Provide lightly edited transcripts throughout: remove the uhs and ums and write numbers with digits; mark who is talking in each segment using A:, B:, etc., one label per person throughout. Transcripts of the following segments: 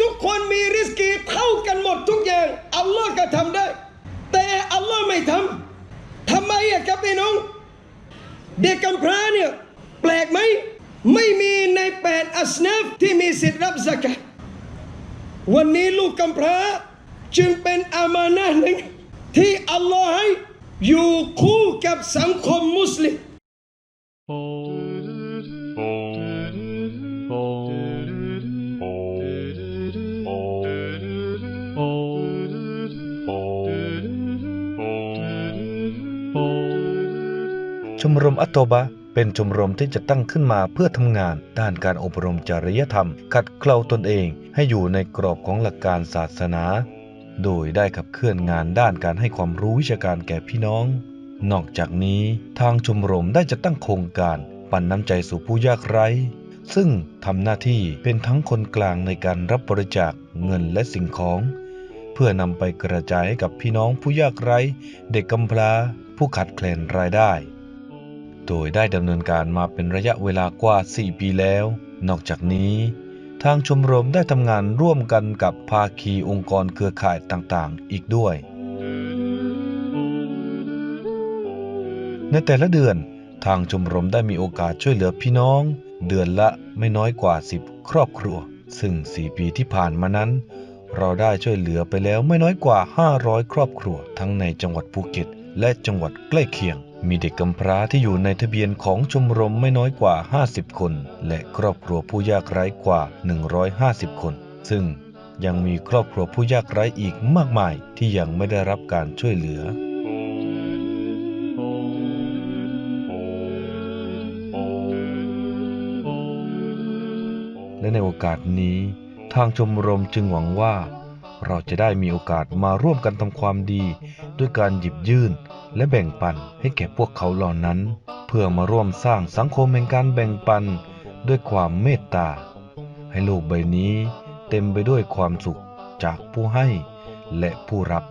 A: ทุกคนมีริสกีเท่ากันหมดทุกอย่างอัลลอฮ์ก็ทำได้แต่อัลลอฮ์ไม่ทำทำไมอะครับพี่น้องเด็กกำพร้าเนี่ยแปลกไหมไม่มีใน8อัสนัฟที่มีสิทธิ์รับซะกาตวันนี้ลูกกำพร้าจึงเป็นอามานะห์หนึ่งที่อัลลอฮ์ให้อยู่คู่กับสังคมมุสลิม
B: ชมรมอัตโตบะเป็นชมรมที่จะตั้งขึ้นมาเพื่อทำงานด้านการอบรมจริยธรรมขัดเกลาตนเองให้อยู่ในกรอบของหลักการศาสนาโดยได้ขับเคลื่อนงานด้านการให้ความรู้วิชาการแก่พี่น้องนอกจากนี้ทางชมรมได้จัดตั้งโครงการปันน้ำใจสู่ผู้ยากไร้ซึ่งทำหน้าที่เป็นทั้งคนกลางในการรับบริจาคเงินและสิ่งของเพื่อนำไปกระจายให้กับพี่น้องผู้ยากไร้เด็กกำพร้าผู้ขาดแคลนรายได้โดยได้ดำเนินการมาเป็นระยะเวลากว่า4 ปีแล้วนอกจากนี้ทางชมรมได้ทำงานร่วมกันกับภาคีองค์กรเครือข่ายต่างๆอีกด้วยในแต่ละเดือนทางชมรมได้มีโอกาสช่วยเหลือพี่น้องเดือนละไม่น้อยกว่า10 ครอบครัวซึ่ง4 ปีที่ผ่านมานั้นเราได้ช่วยเหลือไปแล้วไม่น้อยกว่า500 ครอบครัวทั้งในจังหวัดภูเก็ตและจังหวัดใกล้เคียงมีเด็กกำพร้าที่อยู่ในทะเบียนของชมรมไม่น้อยกว่า50 คนและครอบครัวผู้ยากไร้กว่า150 คนซึ่งยังมีครอบครัวผู้ยากไร้อีกมากมายที่ยังไม่ได้รับการช่วยเหลือและในโอกาสนี้ทางชมรมจึงหวังว่าเราจะได้มีโอกาสมาร่วมกันทำความดีด้วยการหยิบยื่นและแบ่งปันให้แก่พวกเขาเหล่านั้นเพื่อมาร่วมสร้างสังคมแห่งการแบ่งปันด้วยความเมตตาให้โลกใบนี้เต็มไปด้วยความสุขจากผู้ให้และผู้รับ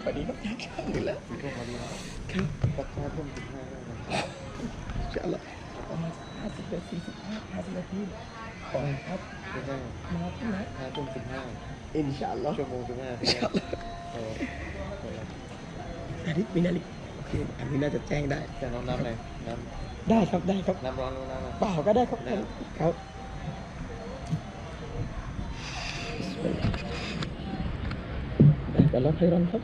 A: พอดีก็แค่นี้แหละครับราคาเพิ่ม15จะอะไรประมาณ50 นาที50 นาทีก่อนครับมาที่ไหน15อินชาอัลลอฮ์ชั่วโมง15อินชาอัลลอฮ์อันนี้มีนาฬิกาโอเคอันนี้น่าจะแจ้งได้แต่น้ำเลยน้ำได้ครับได้ครับน้ำร้อนน้ำเปล่าก็ได้ครับครับAllah khairanครับ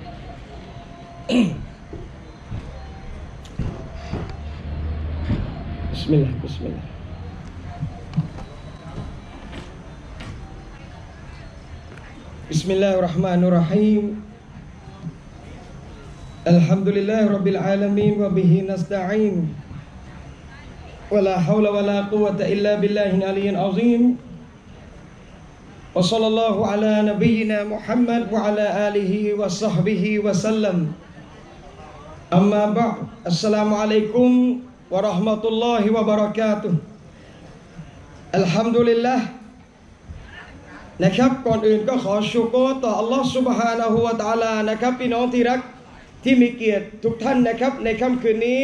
A: Bismillah Bismillah Bismillahirrahmanirrahim Alhamdulillahi Rabbil Alamin wa bihi nasta'in wa la hawla wa la quwwata illa billahil aliyyil azim وصلى الله على نبينا محمد وعلى آله وصحبه وسلم أما بعد السلام عليكم ورحمة الله وبركاته الحمد لله นะครับก่อนอื่นก็ขอชูโกรต่อ Allah Subhanahu wa Taala นะครับพี่น้องที่รักที่มีเกียรติทุกท่านนะครับในค่ำคืนนี้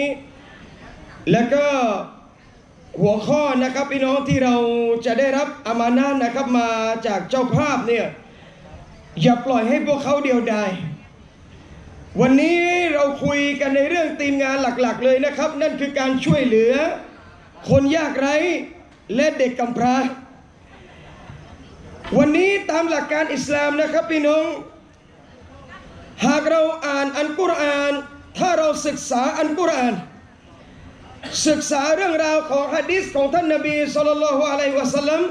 A: แล้วก็หัวข้อนะครับพี่น้องที่เราจะได้รับอามานะห์นะครับมาจากเจ้าภาพเนี่ยอย่าปล่อยให้พวกเขาเดียวดายวันนี้เราคุยกันในเรื่องทีมงานหลักๆเลยนะครับนั่นคือการช่วยเหลือคนยากไร้และเด็กกำพร้าวันนี้ตามหลักการอิสลามนะครับพี่น้องหากเราอ่านอัลกุรอานถ้าเราศึกษาอัลกุรอานศึกษาเรื่องราวของหะดีษของท่านนบีศ็อลลัลลอฮุอะลัยฮิวะซัลลัม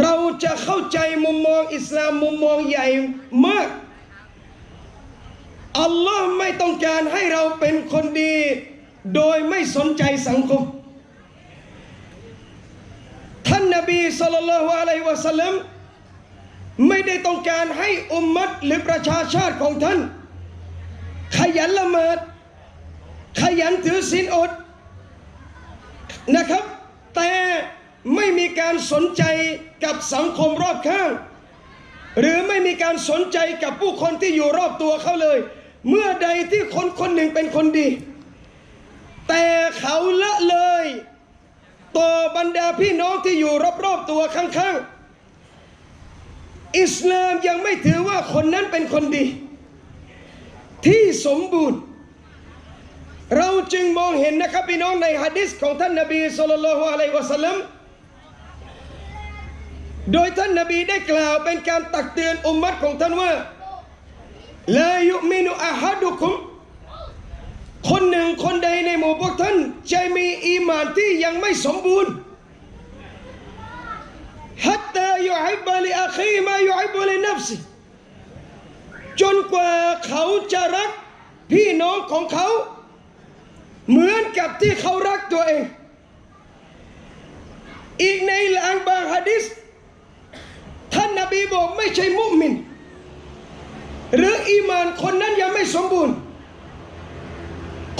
A: เราจะเข้าใจมุมมองอิสลามมุมมองใหญ่มากอัลลอฮ์ไม่ต้องการให้เราเป็นคนดีโดยไม่สนใจสังคมท่านนบีศ็อลลัลลอฮุอะลัยฮิวะซัลลัมไม่ได้ต้องการให้อุมมัตหรือประชาชาติของท่านขยันละหมาดขยันถือศีลอด นะครับ แต่ไม่มีการสนใจกับสังคมรอบข้างหรือไม่มีการสนใจกับผู้คนที่อยู่รอบตัวเขาเลยเมื่อใดที่คนคนหนึ่งเป็นคนดีแต่เขาละเลยต่อบรรดาพี่น้องที่อยู่รอบๆตัวข้างๆอิสลามยังไม่ถือว่าคนนั้นเป็นคนดีที่สมบูรณ์เราจึงมองเห็นนะครับพี่น้องในหะดีษของท่านนบีศ็อลลัลลอฮุอะลัยฮิวะซัลลัมโดยท่านนบีได้กล่าวเป็นการตักเตือนอุมมัตของท่านว่าลายุมินุอะฮัดุคุมคนหนึ่งคนใดในหมู่พวกท่านจะมีอีหม่านที่ยังไม่สมบูรณ์ฮัตตายุฮิบบะลิอาคีมายุฮิบบุลินัฟซิจนกว่าเขาจะรักพี่น้องของเขาเหมือนกับที่เขารักตัวเองอีกในบางหะดีษท่านนบีบอกไม่ใช่มุมินหรืออีหม่านคนนั้นยังไม่สมบูรณ์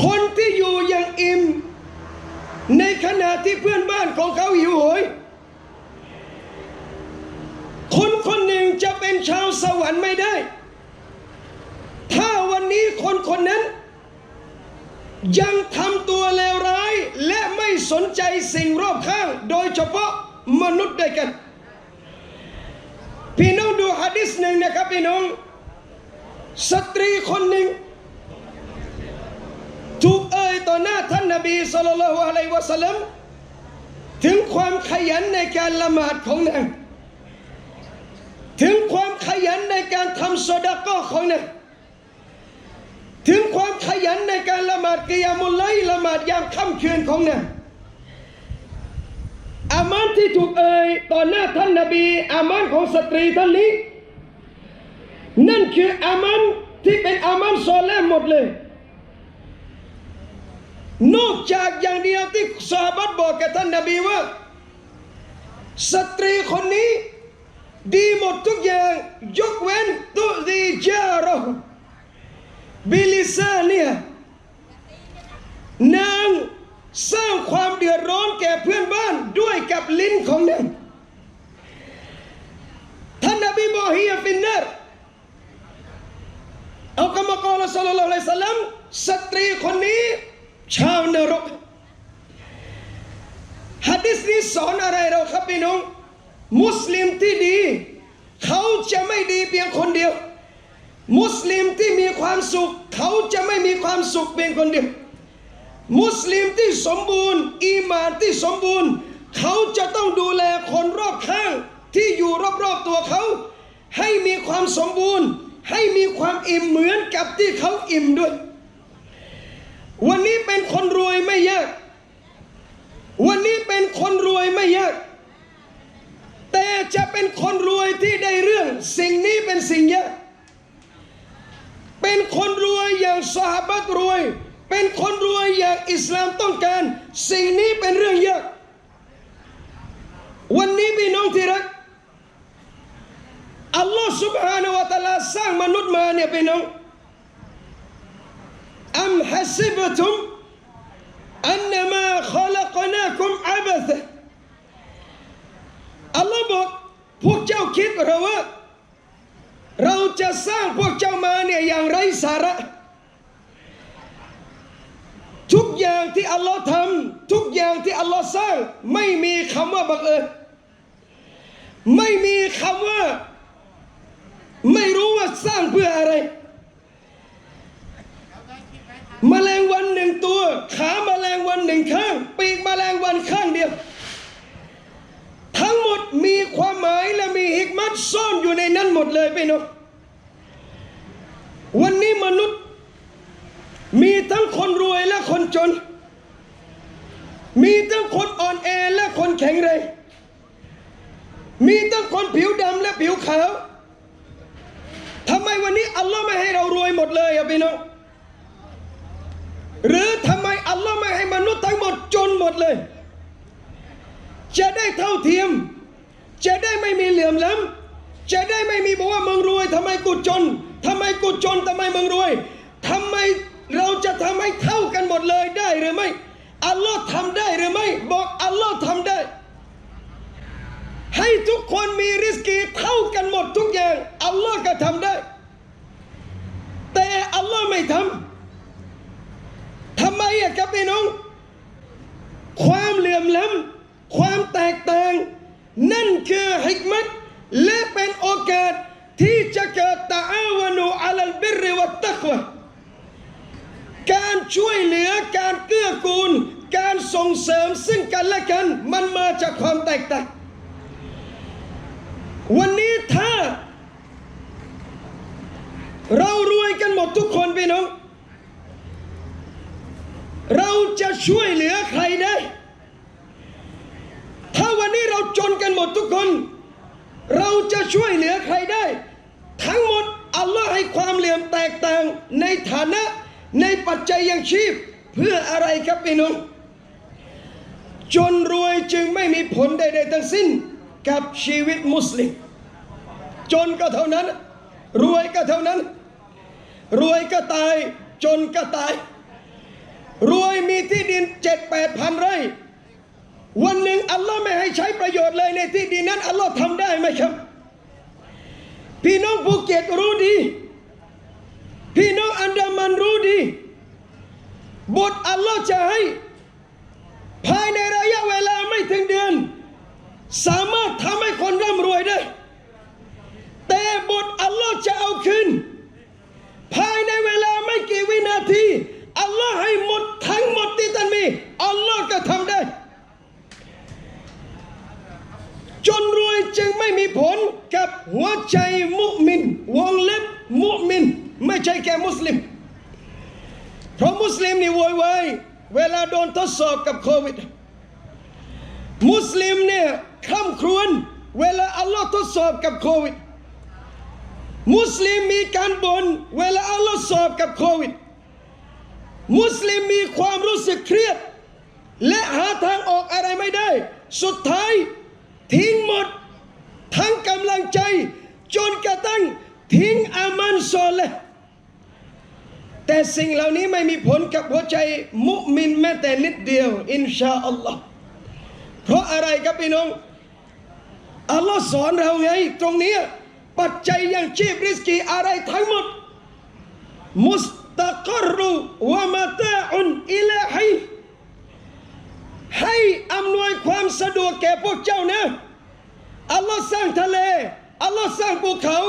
A: คนที่อยู่อย่างอิ่มในขณะที่เพื่อนบ้านของเขาหิวโหยคนคนหนึ่งจะเป็นชาวสวรรค์ไม่ได้ถ้าวันนี้คนคนนั้นยังทำตัวเลวร้ายและไม่สนใจสิ่งรอบข้างโดยเฉพาะมนุษย์ด้วยกันพี่น้องดูหะดีษหนึ่งนะครับพี่น้องสตรีคนหนึ่งถูกเอ่ยต่อหน้าท่านนบีศ็อลลัลลอฮุอะลัยฮิวะซัลลัมถึงความขยันในการละหมาดของนางถึงความขยันในการทำซอดาเกาะห์ของนางถึงความขยันในการละหมาดกิยามุลไลละหมาดยามค่ำคืนของนางอามานที่ถูกเอ่ยต่อหน้าท่านนบีอามานของสตรีท่านนี้นั่นคืออามานที่เป็นอามานซอเลห์หมดเลยนอกจากอย่างเดียวที่ซอฮาบะห์บอกกับท่านนบีว่าสตรีคนนี้ดีหมดทุกอย่างยกเว้นตุซีจารอฮุบิลิซาเนี่ยนางสร้างความเดือดร้อนแก่เพื่อนบ้านด้วยกับลิ้นของนางท่านนบีบอกฮิยะฟินนารเอากะมะกอลศ็อลลัลลอฮุอะลัยฮิวะซัลลัมสตรีคนนี้ชาวนรกหะดีษนี้สอนอะไรเราครับพี่น้องมุสลิมที่ดีเขาจะไม่ดีเพียงคนเดียวมุสลิมที่มีความสุขเขาจะไม่มีความสุขเพียงคนเดียวมุสลิมที่สมบูรณ์อีหม่านที่สมบูรณ์เขาจะต้องดูแลคนรอบข้างที่อยู่รอบๆตัวเขาให้มีความสมบูรณ์ให้มีความอิ่มเหมือนกับที่เขาอิ่มด้วยวันนี้เป็นคนรวยไม่ยากวันนี้เป็นคนรวยไม่ยากแต่จะเป็นคนรวยที่ได้เรื่องสิ่งนี้เป็นสิ่งยากเป็นคนรวยอย่างซอฮาบะห์รวยเป็นคนรวยอย่างอิสลามต้องการสิ่งนี้เป็นเรื่องยากวันนี้พี่น้องที่รักอัลลอฮฺ سبحانه และ تعالى สร้างมนุษย์มาเนี่ยพี่น้องอัมฮัซิบตุมอันนมาขลักนาคุมอับะซะอัลลอฮฺบอกพวกเจ้าคิดหรือว่าเราจะสร้างพวกเจ้ามาเนี่ยอย่างไร้สาระทุกอย่างที่อัลลอฮ์ทำทุกอย่างที่อัลลอฮ์สร้างไม่มีคำว่าบังเอิญไม่มีคำว่าไม่รู้ว่าสร้างเพื่ออะไรแมลงวันหนึ่งตัวขาแมลงวันหนึ่งข้างปีกแมลงวันข้างเดียวทั้งหมดมีความหมายและมีฮิกมัตซ่อนอยู่ในนั้นหมดเลยพี่น้องวันนี้มนุษย์มีทั้งคนรวยและคนจนมีทั้งคนอ่อนแอและคนแข็งแรงมีทั้งคนผิวดำและผิวขาวทำไมวันนี้อัลลอฮ์ไม่ให้เรารวยหมดเลยอะพี่น้องหรือทำไมอัลลอฮ์ไม่ให้มนุษย์ทั้งหมดจนหมดเลยจะได้เท่าเทียมจะได้ไม่มีเหลื่อมล้ำจะได้ไม่มีบอกว่ามึงรวยทำไมกูจนทำไมกูจนทำไมมึงรวยทำไมเราจะทำให้เท่ากันหมดเลยได้หรือไม่อัลลอฮ์ทำได้หรือไม่บอก ทุกคนมีริสกีเท่ากันหมดทุกอย่างอัลลอฮ์ก็ทำได้แต่อัลลอฮ์ไม่ทำทำไมอะครับพี่น้องความเหลื่อมล้ำความแตกต่างนั่นคือฮิกมัตและเป็นโอกาสที่จะเกิดตะอาวานูอะลัลบิรวัตตักวะการช่วยเหลือการเกื้อกูลการส่งเสริมซึ่งกันและกันมันมาจากความแตกต่างวันนี้ถ้าเรารวยกันหมดทุกคนพี่น้องเราจะช่วยเหลือใครได้ถ้าวันนี้เราจนกันหมดทุกคนเราจะช่วยเหลือใครได้ทั้งหมดอัลลอฮ์ให้ความเหลื่อมแตกต่างในฐานะในปัจจัยยังชีพเพื่ออะไรครับพี่น้องจนรวยจึงไม่มีผลใดๆทั้งสิ้นกับชีวิตมุสลิมจนก็เท่านั้นรวยก็เท่านั้นรวยก็ตายจนก็ตายรวยมีที่ดิน 7-8 พันไร่วันหนึ่งอัลลอฮ์ไม่ให้ใช้ประโยชน์เลยในที่ดินนั้นอัลลอฮ์ทำได้ไหมครับพี่น้องภูเก็ตรู้ดีพี่น้องอันดามันรู้ดีบทอัลลอฮ์จะให้ภายในระยะเวลาไม่ถึงเดือนสามารถทำให้คนร่ำรวยได้แต่บทอัลลอฮ์จะเอาคืนภายในเวลาไม่กี่วินาทีอัลลอฮ์ให้หมดทั้งหมดที่ท่านมีอัลลอฮ์ก็ทำได้จนรวยจึงไม่มีผลกับหัวใจมุมินวงเล็บมุมินไม่ใช่แค่มุสลิมเพราะมุสลิมนี่โวยวายเวลาโดนทดสอบกับโควิดมุสลิมเนี่ยคร่ำครวญเวลาอัลลอฮ์ทดสอบกับโควิดมุสลิมมีการบ่นเวลาอัลลอฮ์สอบกับโควิดมุสลิมมีความรู้สึกเครียดและหาทางออกอะไรไม่ได้สุดท้ายทิ้งหมดทั้งกำลังใจจนกระทั่งทิ้งอามันซอเลห์แต่สิ่งเหล่านี้ไม่มีผลกับหัวใจมุมินแม้แต่นิดเดียวอินชาอัลลอฮ์เพราะอะไรครับพี่น้องอัลลอฮ์สอนเราไงตรงนี้ปัจจัยยังชีพริสกีอะไรทั้งหมดมุสตะกรุวะมะตาอุนอิลาฮีให้อำนวยความสะดวกแก่พวกเจ้านะอัลลอฮ์สร้างทะเลอัลลอฮ์สร้างภูเขา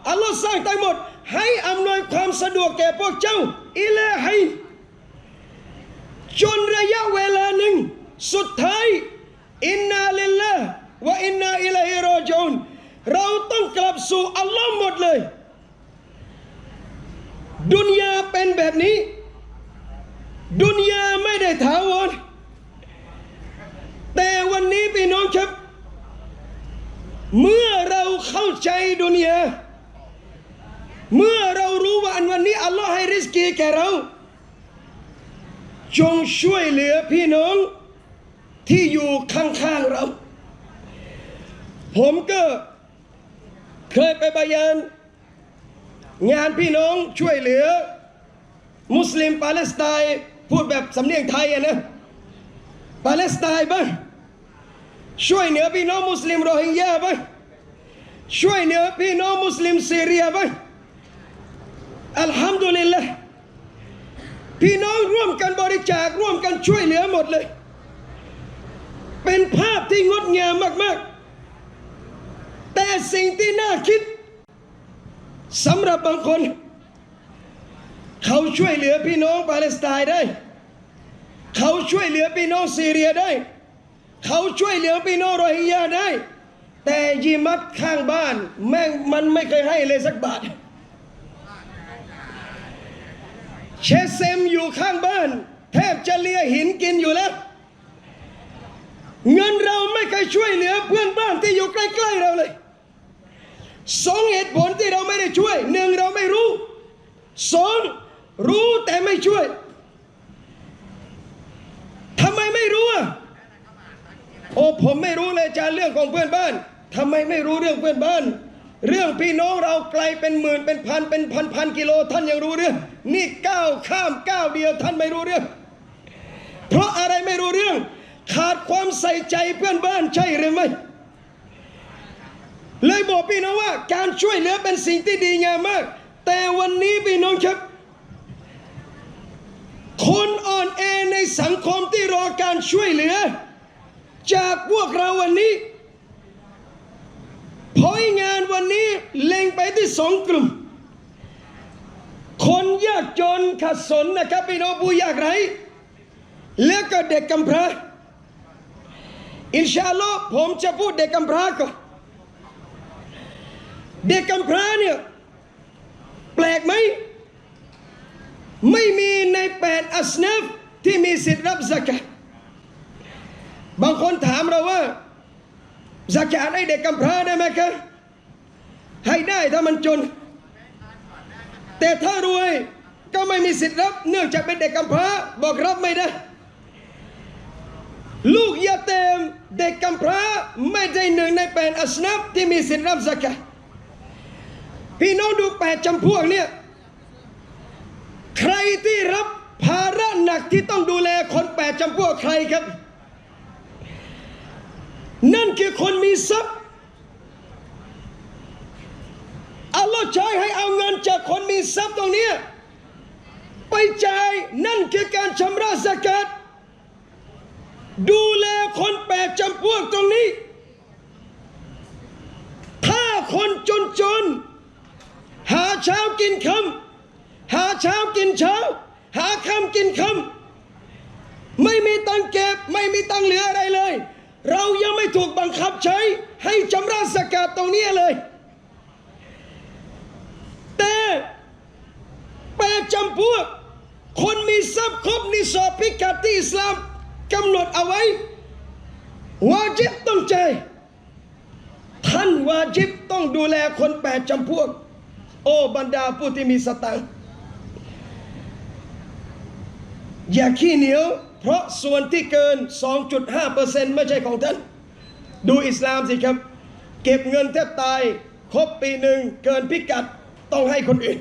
A: อัลลอฮ์สร้างทั้งหมดให้อำนวยความสะดวกแก่พวกเจ้าอิลาฮีจนระยะเวลาหนึ่งสุดท้ายอินนาลิลลาห์วะอินนาอิลัยฮิรอญิอูนเราต้องกลับสู่อัลลอฮ์หมดเลยดุนยาเป็นแบบนี้ดุนยาไม่ได้ถาวรแต่วันนี้พี่น้องครับเมื่อเราเข้าใจดุนยาเมื่อเรารู้ว่าอันวันนี้อัลลอฮ์ให้ริสกีแก่เราจงช่วยเหลือพี่น้องที่อยู่ข้างๆเราผมก็เคยไปบะยานงานพี่น้องช่วยเหลือมุสลิมปาเลสไตน์พูดแบบสำเนียงไทยนะปาเลสไตน์บ้างช่วยเหลือพี่น้องมุสลิมโรฮิงญาบ้างช่วยเหลือพี่น้องมุสลิมซีเรียบ้างอัลฮัมดุลิลละห์พี่น้องร่วมกันบริจาคร่วมกันช่วยเหลือหมดเลยเป็นภาพที่งดงามมากๆแต่สิ่งที่น่าคิดสำหรับบางคนเขาช่วยเหลือพี่น้องปาเลสไตน์ได้เขาช่วยเหลือพี่น้องซีเรียได้เขาช่วยเหลือพี่น้องโรฮิงญาได้แต่ยิมัตข้างบ้านแม่งมันไม่เคยให้เลยสักบาทเชเซมอยู่ข้างบ้านแทบจะเลียหินกินอยู่แล้วเงินเราไม่เคยช่วยเหลือเพื่อนบ้านที่อยู่ใกล้ๆเราเลยสองเหตุผลที่เราไม่ได้ช่วยหนึ่งเราไม่รู้สองรู้แต่ไม่ช่วยทำไมไม่รู้อ่ะโอ้ผมไม่รู้เลยอาจารย์เรื่องของเพื่อนบ้านทำไมไม่รู้เรื่องเพื่อนบ้านเรื่องพี่น้องเราไกลเป็นหมื่นเป็นพันเป็นพันกิโลท่านยังรู้เรื่องนี่ก้าวข้ามก้าวเดียวท่านไม่รู้เรื่องเพราะอะไรไม่รู้เรื่องขาดความใส่ใจเพื่อนบ้านใช่หรือไม่ เลยบอกพี่น้องว่าการช่วยเหลือเป็นสิ่งที่ดีงามมากแต่วันนี้พี่น้องครับคนอ่อนแอในสังคมที่รอการช่วยเหลือจากพวกเราวันนี้พอยงานวันนี้เล็งไปที่สองกลุ่มคนยากจนขัดสนนะครับพี่น้องผู้ยากไร้แล้วก็เด็กกำพร้าอินชาอัลลอฮ์ผมจะพูดเด็กกำพร้าก่อนเด็กกำพร้าเนี่ยแปลกไหมไม่มีใน8อัสนัฟที่มีสิทธิ์รับซะกาตบางคนถามเราว่าซะกาตให้เด็กกำพร้าได้ไหมคะให้ได้ถ้ามันจนแต่ถ้ารวยก็ไม่มีสิทธิ์รับเนื่องจากเป็นเด็กกำพร้าบอกรับไม่ได้ลูกยาเตมเด็กกำพร้าไม่ใช่หนึ่งใน8อัสนัฟที่มีสิทธิ์รับซะกาตพี่น้องดู8จำพวกเนี่ยใครที่รับภาระหนักที่ต้องดูแลคน8จำพวกใครครับนั่นคือคนมีทรัพย์อัลลอฮ์ใช้ให้เอาเงินจากคนมีทรัพย์ตรงนี้ไปจ่ายนั่นคือการชำระซะกาตดูแลคน8จำพวกตรงนี้ถ้าคนจนหาเช้ากินค่ำหาเช้ากินเช้าหาค่ำกินค่ำไม่มีตังเก็บไม่มีตังเหลืออะไรเลยเรายังไม่ถูกบังคับใช้ให้ชำระซะกาตตรงนี้เลยแต่8จำพวกคนมีทรัพย์ครบนิสอบพิกัดที่อิสลามกำหนดเอาไว้วาญิบต้องใจท่านวาญิบต้องดูแลคน8จำพวกโอ้บรรดาผู้ที่มีสตังค์อย่าขี้เหนียวเพราะส่วนที่เกิน 2.5% ไม่ใช่ของท่านดูอิสลามสิครับเก็บเงินแทบตายครบปีหนึ่งเกินพิกัดต้องให้คนอื่น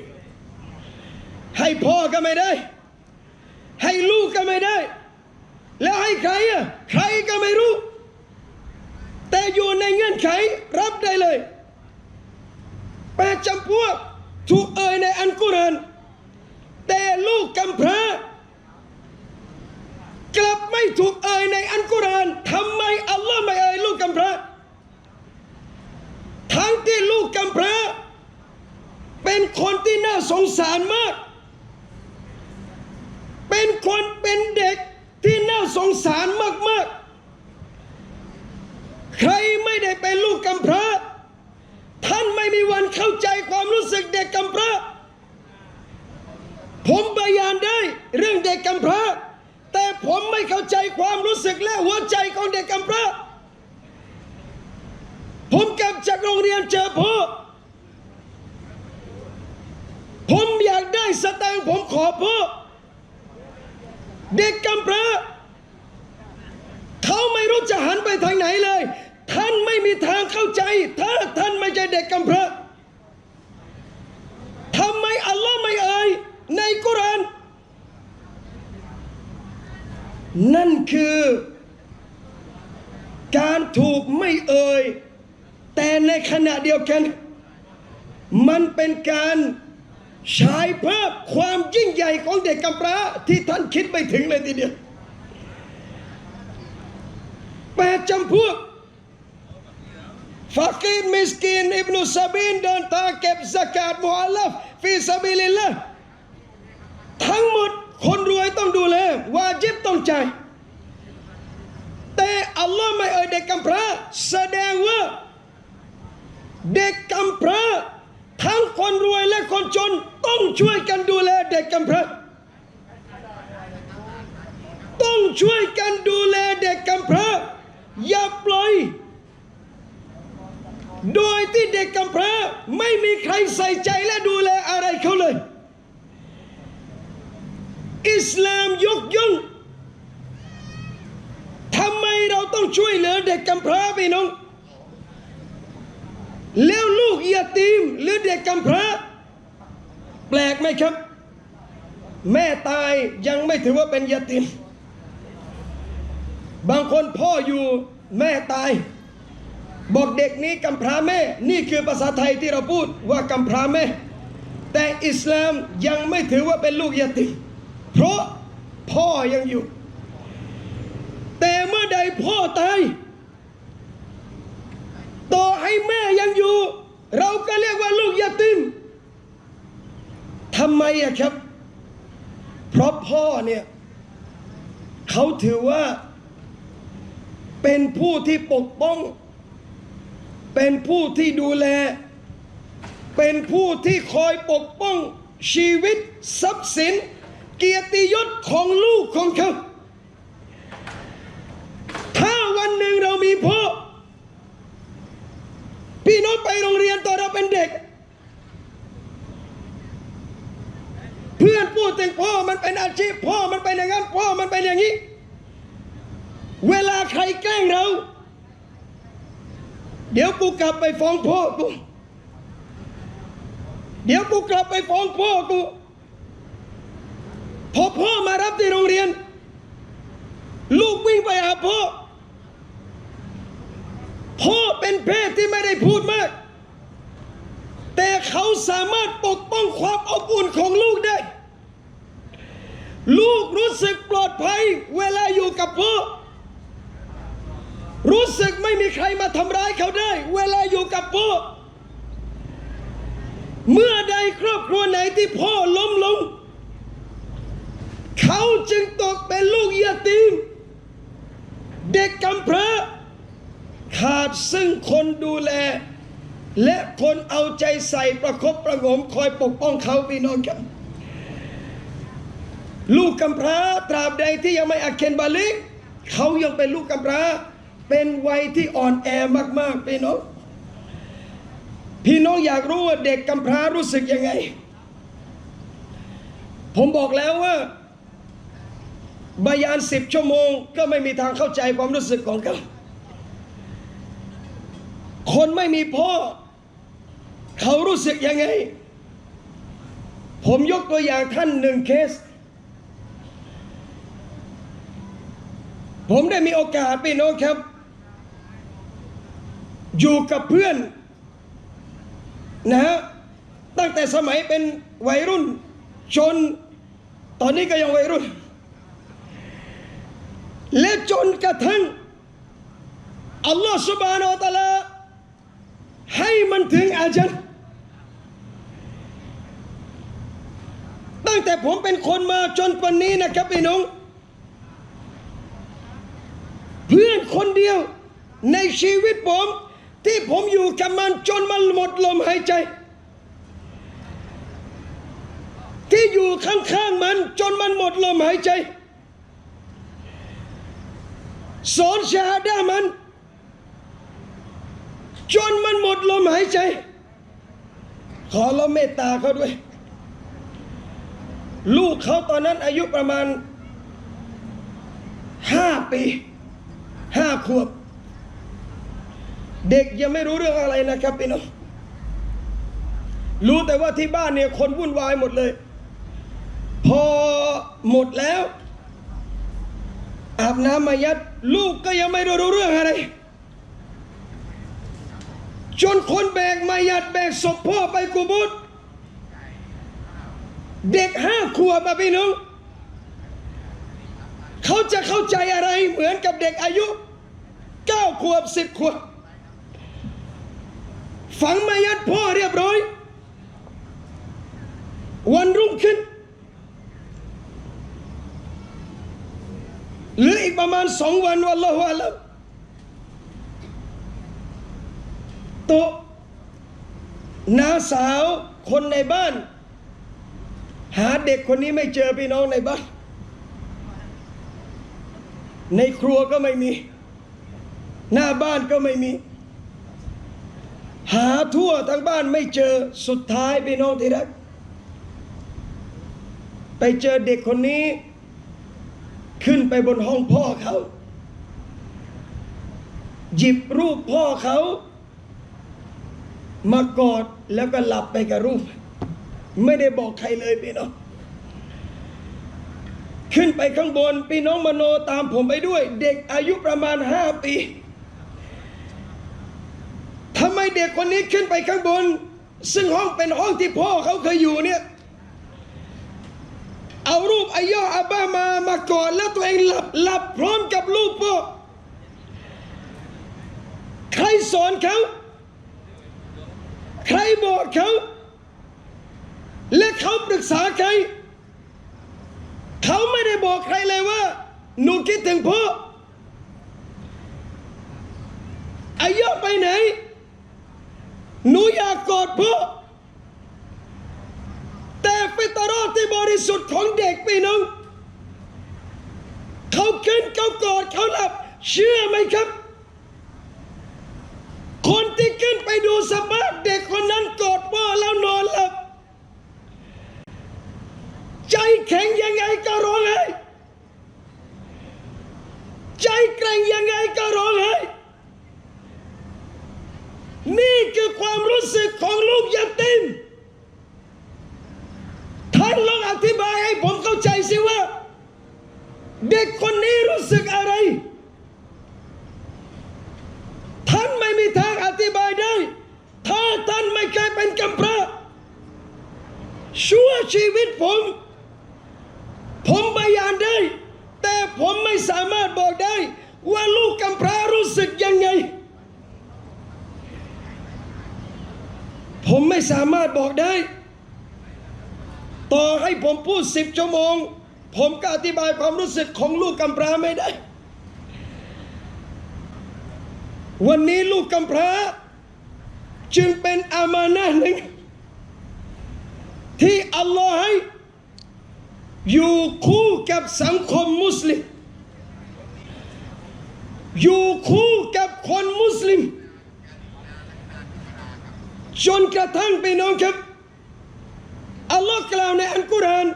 A: ให้พ่อก็ไม่ได้ให้ลูกก็ไม่ได้แล้วให้ใครใครก็ไม่รู้แต่อยู่ในเงื่อนไขรับได้เลย8จำพวกถูกเอ่ยในอัลกุรอานแต่ลูกกำพร้ากลับไม่ถูกเอ่ยในอัลกุรอานทำไมอัลลอฮ์ไม่เอ่ยลูกกำพร้าทั้งที่ลูกกำพร้าเป็นคนที่น่าสงสารมากเป็นเด็กที่น่าสงสารมากๆใครไม่ได้เป็นลูกกำพร้าท่านไม่มีวันเข้าใจความรู้สึกเด็กกำพร้าผมบรรยายได้เรื่องเด็กกำพร้าแต่ผมไม่เข้าใจความรู้สึกและหัวใจของเด็กกำพร้าผมกลับจากโรงเรียนเจอพ่อผมอยากได้สตางค์ผมขอพ่อเด็กกำพร้าเขาไม่รู้จะหันไปทางไหนเลยท่านไม่มีทางเข้าใจถ้าท่านไม่ใช่เด็กกำพร้าทำไมอัลลอฮ์ไม่เอ่ยในกุรอานนั่นคือการถูกไม่เอ่ยแต่ในขณะเดียวกันมันเป็นการฉายภาพความยิ่งใหญ่ของเด็กกำพร้าที่ท่านคิดไม่ถึงเลยทีเดียว8จำพวกฟากีรมิสกีนอิบนุซาบีนเดินทางเก็บซะกาตมุอัลลัฟฟีซะบิลิลลาห์ทั้งหมดคนรวยต้องดูแลวาญิบต้องจ่ายแต่อัลลอฮ์ไม่เอ่ยเด็กกำพร้าแสดงว่าเด็กกำพร้าทั้งคนรวยและคนจนต้องช่วยกันดูแลเด็กกำพร้าต้องช่วยกันดูแลเด็กกำพร้าอย่าปล่อยโดยที่เด็กกำพร้าไม่มีใครใส่ใจและดูแลอะไรเขาเลยอิสลามยกย่องทำไมเราต้องช่วยเหลือเด็กกำพร้าพี่น้องแล้วลูกยาตีมหรือเด็กกำพร้าแปลกไหมครับแม่ตายยังไม่ถือว่าเป็นยาตีมบางคนพ่ออยู่แม่ตาย บอกเด็กนี้กำพร้าแม่นี่คือภาษาไทยที่เราพูดว่ากำพร้าแม่แต่อิสลามยังไม่ถือว่าเป็นลูกยาติมเพราะพ่อยังอยู่แต่เมื่อใดพ่อตายต่อให้แม่ยังอยู่เราก็เรียกว่าลูกยาติมทำไมอะครับเพราะพ่อเนี่ยเขาถือว่าเป็นผู้ที่ปกป้องเป็นผู้ที่ดูแลเป็นผู้ที่คอยปกป้องชีวิตทรัพย์สินเกียรติยศของลูกของเขาถ้าวันหนึ่งเรามีพ่อพี่น้องไปโรงเรียนตอนเราเป็นเด็กเพื่อนพูดถึงพ่อมันเป็นอาชีพพ่อมันเป็นอย่างนั้นพ่อมันเป็นอย่างนี้เวลาใครแกล้งเราเดี๋ยวกูกลับไปฟ้องพ่อกูเดี๋ยวกูกลับไปฟ้องพ่อกูพอพ่อมารับที่โรงเรียนลูกวิ่งไปหาพ่อพ่อเป็นเพศที่ไม่ได้พูดมากแต่เขาสามารถปกป้องความอบอุ่นของลูกได้ลูกรู้สึกปลอดภัยเวลาอยู่กับพ่อรู้สึกไม่มีใครมาทำร้ายเขาได้เวลาอยู่กับพ่อเมื่อใดครอบครัวไหนที่พ่อล้มลงเขาจึงตกเป็นลูกยาตีมเด็กกำพร้าขาดซึ่งคนดูแลและคนเอาใจใส่ประคบประหงมคอยปกป้องเขาพี่น้องกันลูกกำพร้าตราบใดที่ยังไม่อักเคนบาลิกเขายังเป็นลูกกำพร้าเป็นวัยที่อ่อนแอมากๆพี่น้องอยากรู้ว่าเด็กกำพร้ารู้สึกยังไงผมบอกแล้วว่าบายาน10 ชั่วโมงก็ไม่มีทางเข้าใจความรู้สึกของเขาคนไม่มีพ่อเขารู้สึกยังไงผมยกตัวอย่างท่านหนึ่งเคสผมได้มีโอกาสพี่น้องครับอยู่กับเพื่อนนะฮะตั้งแต่สมัยเป็นวัยรุ่นจนตอนนี้ก็ยังวัยรุ่นและจนกระทั่งอัลลอฮฺซุบฮานะฮูวะตะอาลาให้มันถึงอาญัลตั้งแต่ผมเป็นคนมาจนวันนี้นะครับพี่น้องเพื่อนคนเดียวในชีวิตผมที่ผมอยู่กับมันจนมันหมดลมหายใจที่อยู่ข้างๆมันจนมันหมดลมหายใจสอนชาฮาดะห์มันจนมันหมดลมหายใจขอเราเมตตาเขาด้วยลูกเขาตอนนั้นอายุประมาณ5 ปี5 ขวบเด็กยังไม่รู้เรื่องอะไรนะครับพี่น้องรู้แต่ว่าที่บ้านเนี่ยคนวุ่นวายหมดเลยพอหมดแล้วอาบน้ำมายัดลูกก็ยังไม่รู้เรื่องอะไรจนคนแบกมายัดแบกศพพ่อไปกุโบร์เด็ก5 ขวบพี่น้องเขาจะเข้าใจอะไรเหมือนกับเด็กอายุ9 ขวบ10 ขวบฝังมายัดพ่อเรียบร้อยวันรุ่งขึ้นหรืออีกประมาณ2 วันวัลลอฮุอะลัมโตน้าสาวคนในบ้านหาเด็กคนนี้ไม่เจอพี่น้องในบ้านในครัวก็ไม่มีหน้าบ้านก็ไม่มีหาทั่วทั้งบ้านไม่เจอสุดท้ายพี่น้องที่รักไปเจอเด็กคนนี้ขึ้นไปบนห้องพ่อเขาหยิบรูปพ่อเขามากอดแล้วก็หลับไปกับรูปไม่ได้บอกใครเลยพี่น้องขึ้นไปข้างบนพี่น้องมโนตามผมไปด้วยเด็กอายุประมาณ5 ปี เด็กคนนี้ขึ้นไปข้างบนซึ่งห้องเป็นห้องที่พ่อเขาเคยอยู่เนี่ยเอารูปอายออาบ้ามากอดแล้วตัวเองหลับพร้อมกับรูปพ่อใครสอนเขาใครบอกเขาและเขาปรึกษาใครเขาไม่ได้บอกใครเลยว่าหนูคิดถึงพ่ออายอไปไหนหนูอยากกอดพ่อแต่ฟิตรอที่บริสุทธิ์ของเด็กพี่น้องเขาขึ้นเขากอดเขาหลับเชื่อไหมครับคนที่ขึ้นไปดูสภาพเด็กคนนั้นกอดพ่อแล้วนอนหลับใจแข็งยังไงก็ร้องไห้ใจแกร่งยังไงก็ร้องไห้นี่คือความรู้สึกของลูกยาติมท่านลองอธิบายให้ผมเข้าใจสิว่าเด็กคนนี้รู้สึกอะไรท่านไม่มีทางอธิบายได้ถ้าท่านไม่เคยเป็นกำพร้าชั่วชีวิตผมบรรยายได้แต่ผมไม่สามารถบอกได้ว่าลูกกำพร้ารู้สึกยังไงผมไม่สามารถบอกได้ต่อให้ผมพูด10 ชั่วโมงผมก็อธิบายความรู้สึกของลูกกำพร้าไม่ได้วันนี้ลูกกำพร้าจึงเป็นอามานะห์หนึ่งที่อัลลอฮ์ให้อยู่คู่กับสังคมมุสลิมอยู่คู่กับคนมุสลิมจนกระทั่งไปน้องครับอัลลอฮ์กล่าวในอัลกุรอาน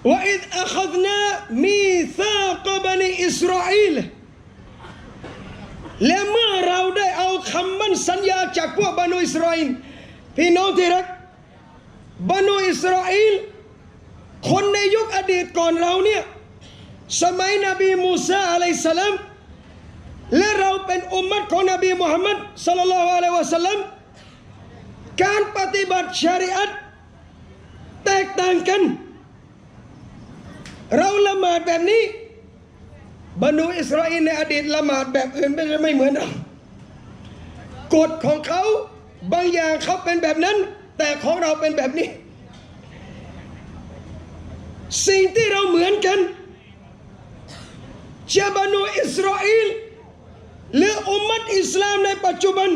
A: ว่าอิดอัคซนามีซากบนีอิสราเอลและเมื่อเราได้เอาคำมั่นสัญญาจากพวกบรรดาอิสราเอลพี่น้องที่รักบรรดาอิสราเอลคนในยุคอดีตก่อนเราเนี่ยสมัยนบีมูซาอะลัยฮิสสลามและเราเป็นอุมมะของนบีมุฮัมมัดศ็อลลัลลอฮุอะลัยฮิวะซัลลัมการปฏิบัติชะรีอะห์แตกต่างกันเราละหมาดแบบนี้บรรดาอิสราเอลในอดีตละหมาดแบบอื่นไม่เหมือนเรากฎของเขาบางอย่างเขาเป็นแบบนั้นแต่ของเราเป็นแบบนี้สิ่งที่เราเหมือนกันจะบรรดาอิสราเอลหรืออุมมัตอิสลามในปัจจุบัน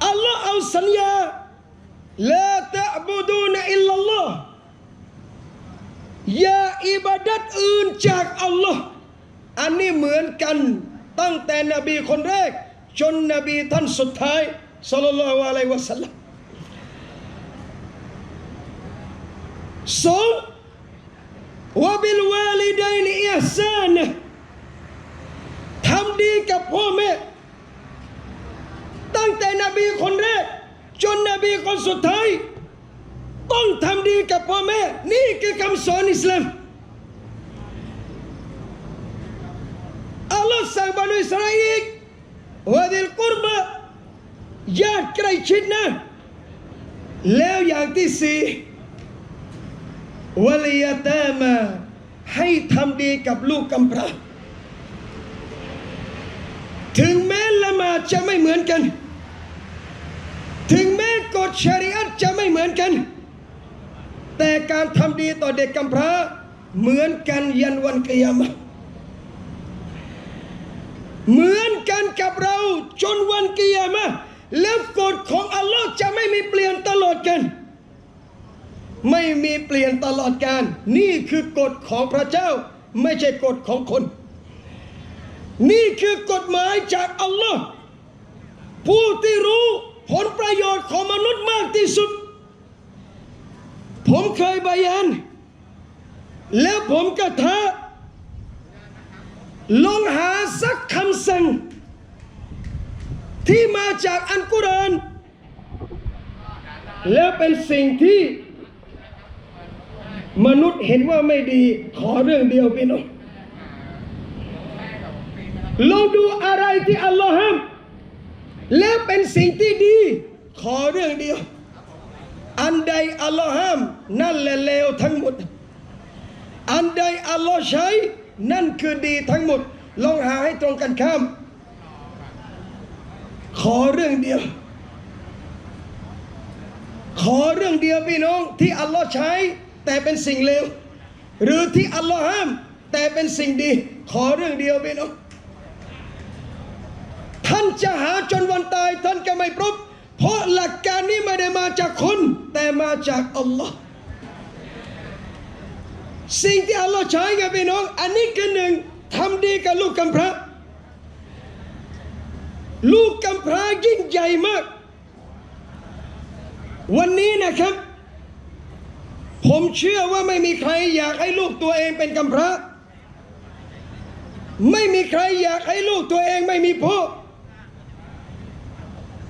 A: อัลลอฮ์เอาสัญญาลาตะบุดูนอิลลัลลอฮ์อย่าอิบาดัตอื่นจากอัลลอฮ์อันนี้เหมือนกันตั้งแต่นบีคนแรกจนนบีท่านสุดท้ายศ็อลลัลลอฮุอะลัยฮิวะซัลลัมสองวะบิลวาลิดัยนอิห์ซานะทำดีกับพ่อแม่ตั้งแต่นบีคนแรกจนนบีคนสุดท้ายต้องทำดีกับพ่อแม่นี่คือคำสอนอิสลามอัลลอฮ์สั่งบรรดาอิสราเอลวะดิลกุรบะญาติใกล้ชิดนะแล้วอย่างที่สี่วะลิยะตามาให้ทำดีกับลูกกำพร้าถึงแม้ละหมาดจะไม่เหมือนกันถึงแม้กฎชะรีอะห์จะไม่เหมือนกันแต่การทำดีต่อเด็กกำพร้าเหมือนกันยันวันกิยามะห์เหมือนกันกับเราจนวันกิยามะห์แล้วกฎของอัลลอฮ์จะไม่มีเปลี่ยนตลอดกันไม่มีเปลี่ยนตลอดกาลนี่คือกฎของพระเจ้าไม่ใช่กฎของคนนี่คือกฎหมายจากอัลลอฮ์ผู้ที่รู้ผลประโยชน์ของมนุษย์มากที่สุดผมเคยบรรยายแล้วผมก็ท้าลองหาสักคำสั่งที่มาจากอัลกุรอานแล้วเป็นสิ่งที่มนุษย์เห็นว่าไม่ดีขอเรื่องเดียวพี่น้อง เราดูอะไรที่อัลลอฮ์ห้ามและเป็นสิ่งที่ดีขอเรื่องเดียวอันใดอัลลอฮ์ห้ามนั่นแหละเลวทั้งหมดอันใดอัลลอฮ์ใช้นั่นคือดีทั้งหมดลองหาให้ตรงกันข้ามขอเรื่องเดียวขอเรื่องเดียวพี่น้องที่อัลลอฮ์ใช้แต่เป็นสิ่งเลวหรือที่อัลลอฮ์ห้ามแต่เป็นสิ่งดีขอเรื่องเดียวพี่น้องท่านจะหาจนวันตายท่านก็ไม่พบเพราะหลักการนี้ไม่ได้มาจากคนแต่มาจากอัลลอฮ์สิ่งที่อัลลอฮ์ใช้กับพี่น้องอันนี้คือหนึ่งทำดีกับลูกกำพร้าลูกกำพร้ายิ่งใหญ่มากวันนี้นะครับผมเชื่อว่าไม่มีใครอยากให้ลูกตัวเองเป็นกำพร้าไม่มีใครอยากให้ลูกตัวเองไม่มีพ่อ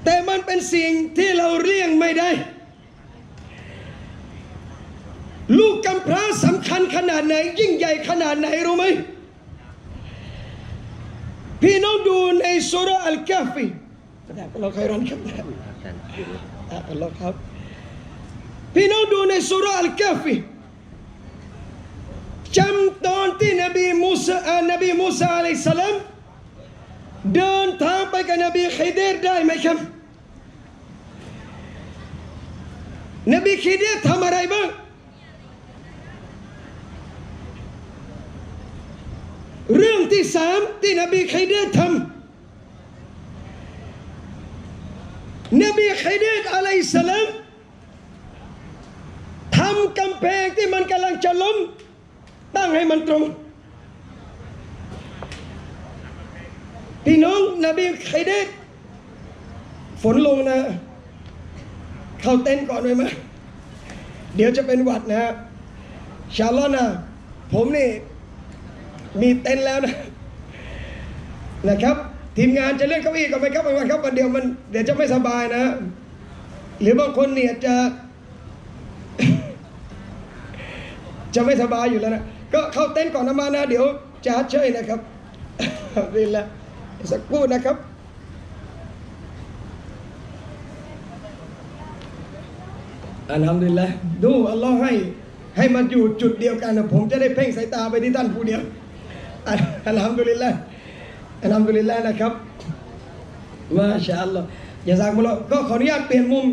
A: แต่มันเป็นสิ่งที่เราเลี่ยงไม่ได้ลูกกำพร้าสำคัญขนาดไหนยิ่งใหญ่ขนาดไหนรู้ไหมพี่น้องดูในซูเราะห์อัลกะฮฟีเราเคยร้องครับอัลลอฮ์ครับพี่น้องดูในซูเราะห์อัลกะฮฟีจำตอนที่นบีมูซาอะลัยฮิสสลามเดินทางไปกับนบีkhidirได้ไหมครับนบีkhidirทำอะไรบ้างเรื่องที่สามที่นบีkhidirทำนบีkhidirอะลัยฮิสสลามทำกำแพงที่มันกำลังจะล้มตั้งให้มันตรงพี่น้องนบีkhidirฝนลงนะเข้าเต็นท์ก่อนเลยไหมเดี๋ยวจะเป็นหวัดนะฮะชาลอนะผมนี่มีเต็นท์แล้วนะครับทีมงานจะเลื่อนเก้าอี้ก่อนไหมครับครับวันเดียวมันเดี๋ยวจะไม่สบายนะหรือบางคนเนี่ยจะไม่สบายอยู่แล้วนะก็เข้าเต็นท์ก่อนมานะเดี๋ยวจะเชยนะครับนี่แหละสักครู่นะครับอัลฮัมดุลิลละห์ดูอัลลอฮ์ให้มันอยู่จุดเดียวกันนะผมจะได้เพ่งสายตาไปที่ท่านผู้เดียวอัลฮัมดุลิลละห์อัลฮัมดุลิลละห์นะครับมาชาอัลลอฮ์อย่าสั่งมาหรอกก็ขออนุญาตเปลี่ยนมุม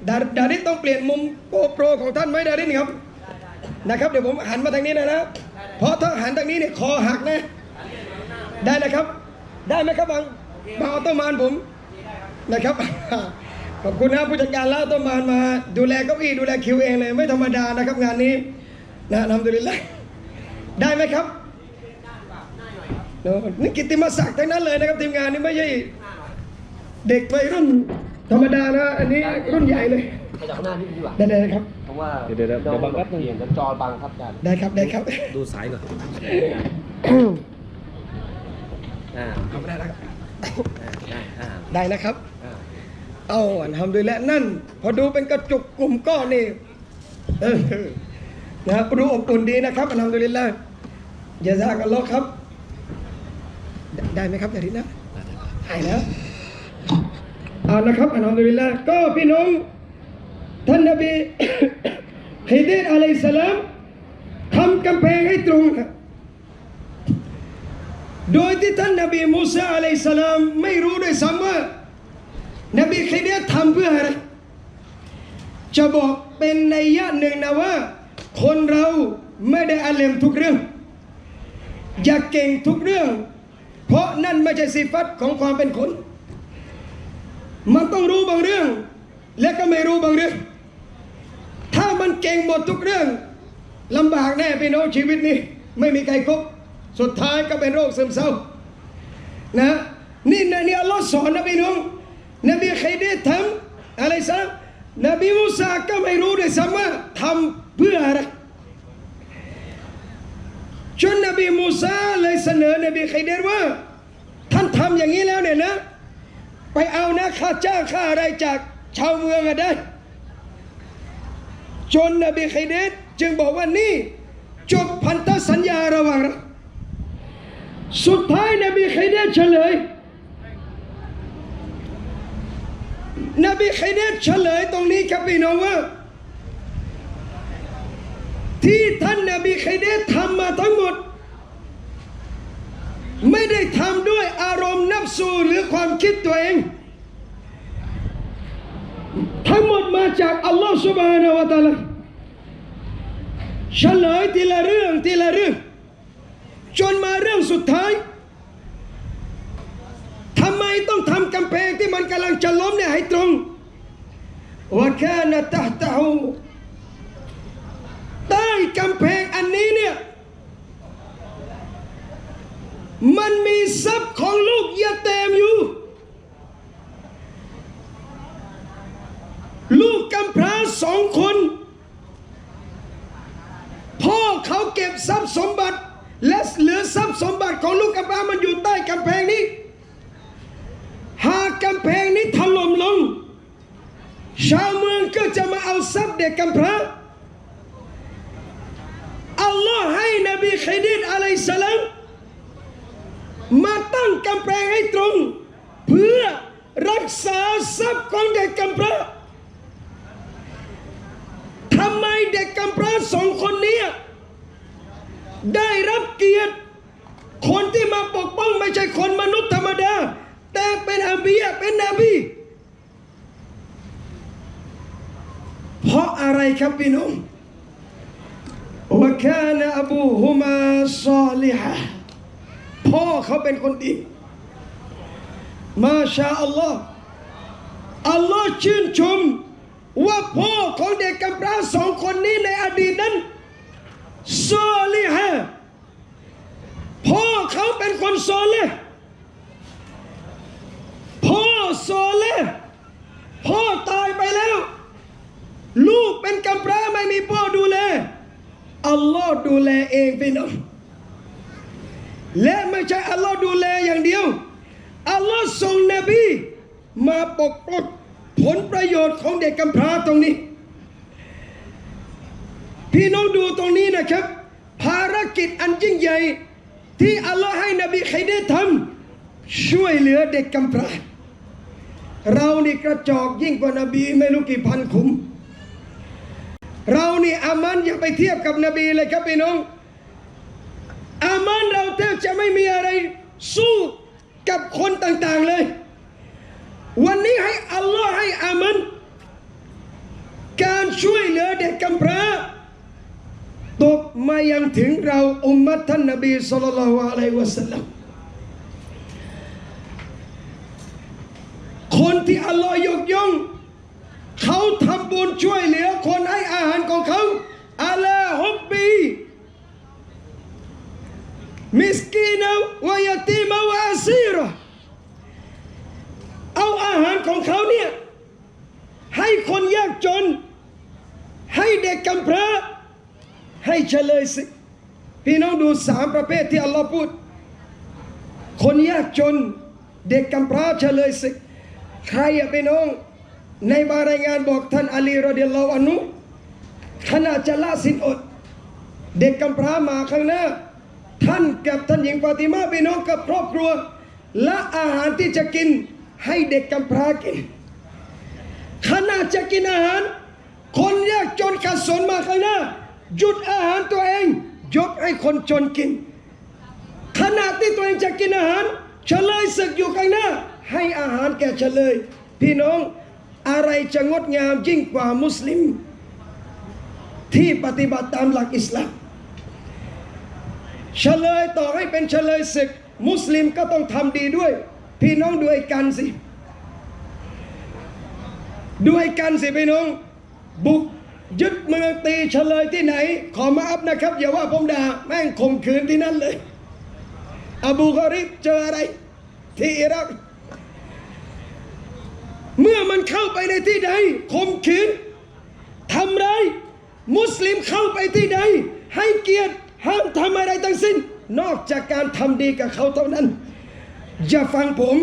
A: ดาริสต้องเปลี่ยนมุมโกโปรของท่านไหมดาริสครับนะครับเดี๋ยวผมหันมาทางนี้นะเพราะถ้าหันทางนี้เนี่ยคอหักนะได้นะครับได้ไหมครับบางออโตมานผมนะครับขอบคุณนะผู้จัดการแล้วออโตมานมาดูแลเก้าอี้ดูแลคิวเองเลยไม่ธรรมดานะครับงานนี้นะอัลฮัมดุลิลละห์ได้ไหมครับนี่กิตติมศักดิ์ทั้งนั้นเลยนะครับทีมงานนี่ไม่ใช่เด็กวัยรุ่นธรรมดานะอันนี้รุ่นใหญ่เลย
C: ขยับหน้านิดนึงดีกว่า
A: ได้ครับ
C: เพราะว่า
B: เดี๋ยวบังคับ
C: เปลี่ยนจอบังครับอาจารย์
A: ได้ครับ
B: ดูสายก่อน
A: เอาไม่ได้แล้วได้นะครับเอาอัลฮัมดุลิลละห์นั่นพอดูเป็นกระจุกกลุ่มก้อนนี่นะครับดูอบอุ่นดีนะครับอัลฮัมดุลิลละห์ญะซากัลลอฮ์ครับได้ไหมครับดาริสนะหายแล้วเอานะครับอัลฮัมดุลิลละห์ก็พี่น้องท่านนบีkhidirอะลัยฮิสสลามทำกำแพงให้ตรงโดยที่ท่านนบีมูซาอะลัยฮิสสลามไม่รู้ด้วยซ้ำว่านบีkhidirทำเพื่ออะไรจะบอกเป็นนัยยะหนึ่งนะว่าคนเราไม่ได้อาเลมทุกเรื่องอยากเก่งทุกเรื่องเพราะนั่นไม่ใช่สิฟัตของความเป็นคนมันต้องรู้บางเรื่องและก็ไม่รู้บางเรื่องถ้ามันเก่งหมดทุกเรื่องลำบากแน่พี่น้องชีวิตนี้ไม่มีใครครบสุดท้ายก็เป็นโรคซึมเศร้านะนี่อัลลอฮ์สอนนะพี่น้องนบีkhidirทำอะไรซะนบีมูซาก็ไม่รู้ด้วยซ้ำว่าทำเพื่ออะไรจนนบีมูซาเลยเสนอนบีkhidirว่าท่านทำอย่างนี้แล้วเนี่ยนะไปเอานะค่าจ้างค่าอะไรจากชาวเมืองได้จนนบีkhidirจึงบอกว่านี่จบพันธสัญญาระหว่างเรา สุดท้ายนบีkhidirเฉลยนบีkhidirเฉลยตรงนี้ครับพี่น้องว่าที่ท่านนบีkhidirทำมาทั้งหมดไม่ได้ทำด้วยอารมณ์นับสูหรือความคิดตัวเองทั้งหมดมาจากอัลลอฮฺ سبحانه และ تعالى เฉลยทีละเรื่องทีละเรื่องจนมาเรื่องสุดท้ายทำไมต้องทำกำแพงที่มันกำลังจะล้มเนี่ยให้ตรงว่าแค่นะตะตะฮูใต้กำแพงอันนี้เนี่ยมันมีทรัพย์ของลูกยะเตมอยู่ลูกกำพร้า2 คนพ่อเขาเก็บทรัพย์สมบัติและเหลือทรัพย์สมบัติของลูกกำพร้ามันอยู่ใต้กำแพงนี้หากกำแพงนี้ถล่มลงชาวเมืองก็จะมาเอาทรัพย์เด็กกำพร้าอัลลอฮ์ให้นบีkhidir อะลัยฮิสสลามมาตั้งกำแพงให้ตรงเพื่อรักษาทรัพย์ของเด็กกำพร้าทำไมเด็กกำพร้า2 คนนี้ได้รับเกียรติคนที่มาปกป้องไม่ใช่คนมนุษย์ธรรมดาแต่เป็นอัมบียะเป็นนบีเพราะอะไรครับพี่น้องว่าแค่นะอบูฮุมาซอลิฮะพ่อเขาเป็นคนดีมาชาอัลลอฮ์อัลลอฮ์ชื่นชมว่าพ่อของเด็กกำพร้า2 คนนี้ในอดีตนั้นซอลิฮะพ่อเขาเป็นคนซอลิฮ์พ่อซอลิฮ์พ่อตายไปแล้วลูกเป็นกำพร้าไม่มีพ่อดูแลอัลลอฮ์ดูแลเองพี่น้องและไม่ใช่อัลลอฮ์ดูแลอย่างเดียวอัลลอฮ์ส่งนบีมาปกป้องผลประโยชน์ของเด็กกำพร้าตรงนี้พี่น้องดูตรงนี้นะครับภารกิจอันยิ่งใหญ่ที่อัลลอฮ์ให้นบีkhidirทำช่วยเหลือเด็กกำพร้าเรานี่กระจอกยิ่งกว่านบีไม่รู้กี่พันขุมเรานี่อามันอย่าไปเทียบกับนบีเลยครับพี่น้องอามันเราแทบจะไม่มีอะไรสู้กับคนต่างๆเลยวันนี้ให้อัลลอฮ์ให้อามันการช่วยเหลือเด็กกำพร้าตกมายังถึงเราอุมมะท่านนบีศ็อลลัลลอฮุอะลัยฮิวะซัลลัมคนที่อัลลอฮ์ยกย่องเขาทำบุญช่วยเหลือคนให้อาหารของเขาอะลาฮุบบีมิสกีนะวะยะตีมะวะอาซีรอเอาอาหารของเขาเนี่ยให้คนยากจนให้เด็กกำพร้าให้เฉลยสิพี่น้องดู3 ประเภทที่อัลลอฮ์พูดคนยากจนเด็กกำพร้าเฉลยสิใครอะพี่น้องในบารายงานบอกท่านอาลีรอฎิยัลลอฮุอันฮุขณะจะละสินอดเด็กกำพร้ามาข้างหน้าท่านกับท่านหญิงฟาติมาพี่น้องกับครอบครัวและอาหารที่จะกินให้เด็กกำพร้ากินขณะจะกินอาหารคนยากจนขัดสนมาข้างหน้าหยุดอาหารตัวเองยกให้คนจนกินขณะที่ตัวเองจะกินอาหารเฉลยศึกอยู่ข้างหน้าให้อาหารแก่เฉลยพี่น้องอะไรจะงดงามยิ่งกว่ามุสลิมที่ปฏิบัติตามหลักอิสลามเฉลยต่อให้เป็นเฉลยศึกมุสลิมก็ต้องทำดีด้วยพี่น้องด้วยกันสิด้วยกันสิพี่น้องบุกยึดเมืองตีเฉลยที่ไหนขอมาอัพนะครับอย่าว่าผมด่าแม่งข่มขืนที่นั่นเลยอบูกอริบเจออะไรที่อิรักเมื่อมันเข้าไปในที่ใดข่มขืนทำร้ายมุสลิมเข้าไปที่ใดให้เกียรติห้ามทำอะไรทั้งสิ้นนอกจากการทำดีกับเขาเท่านั้นอย่าฟังผม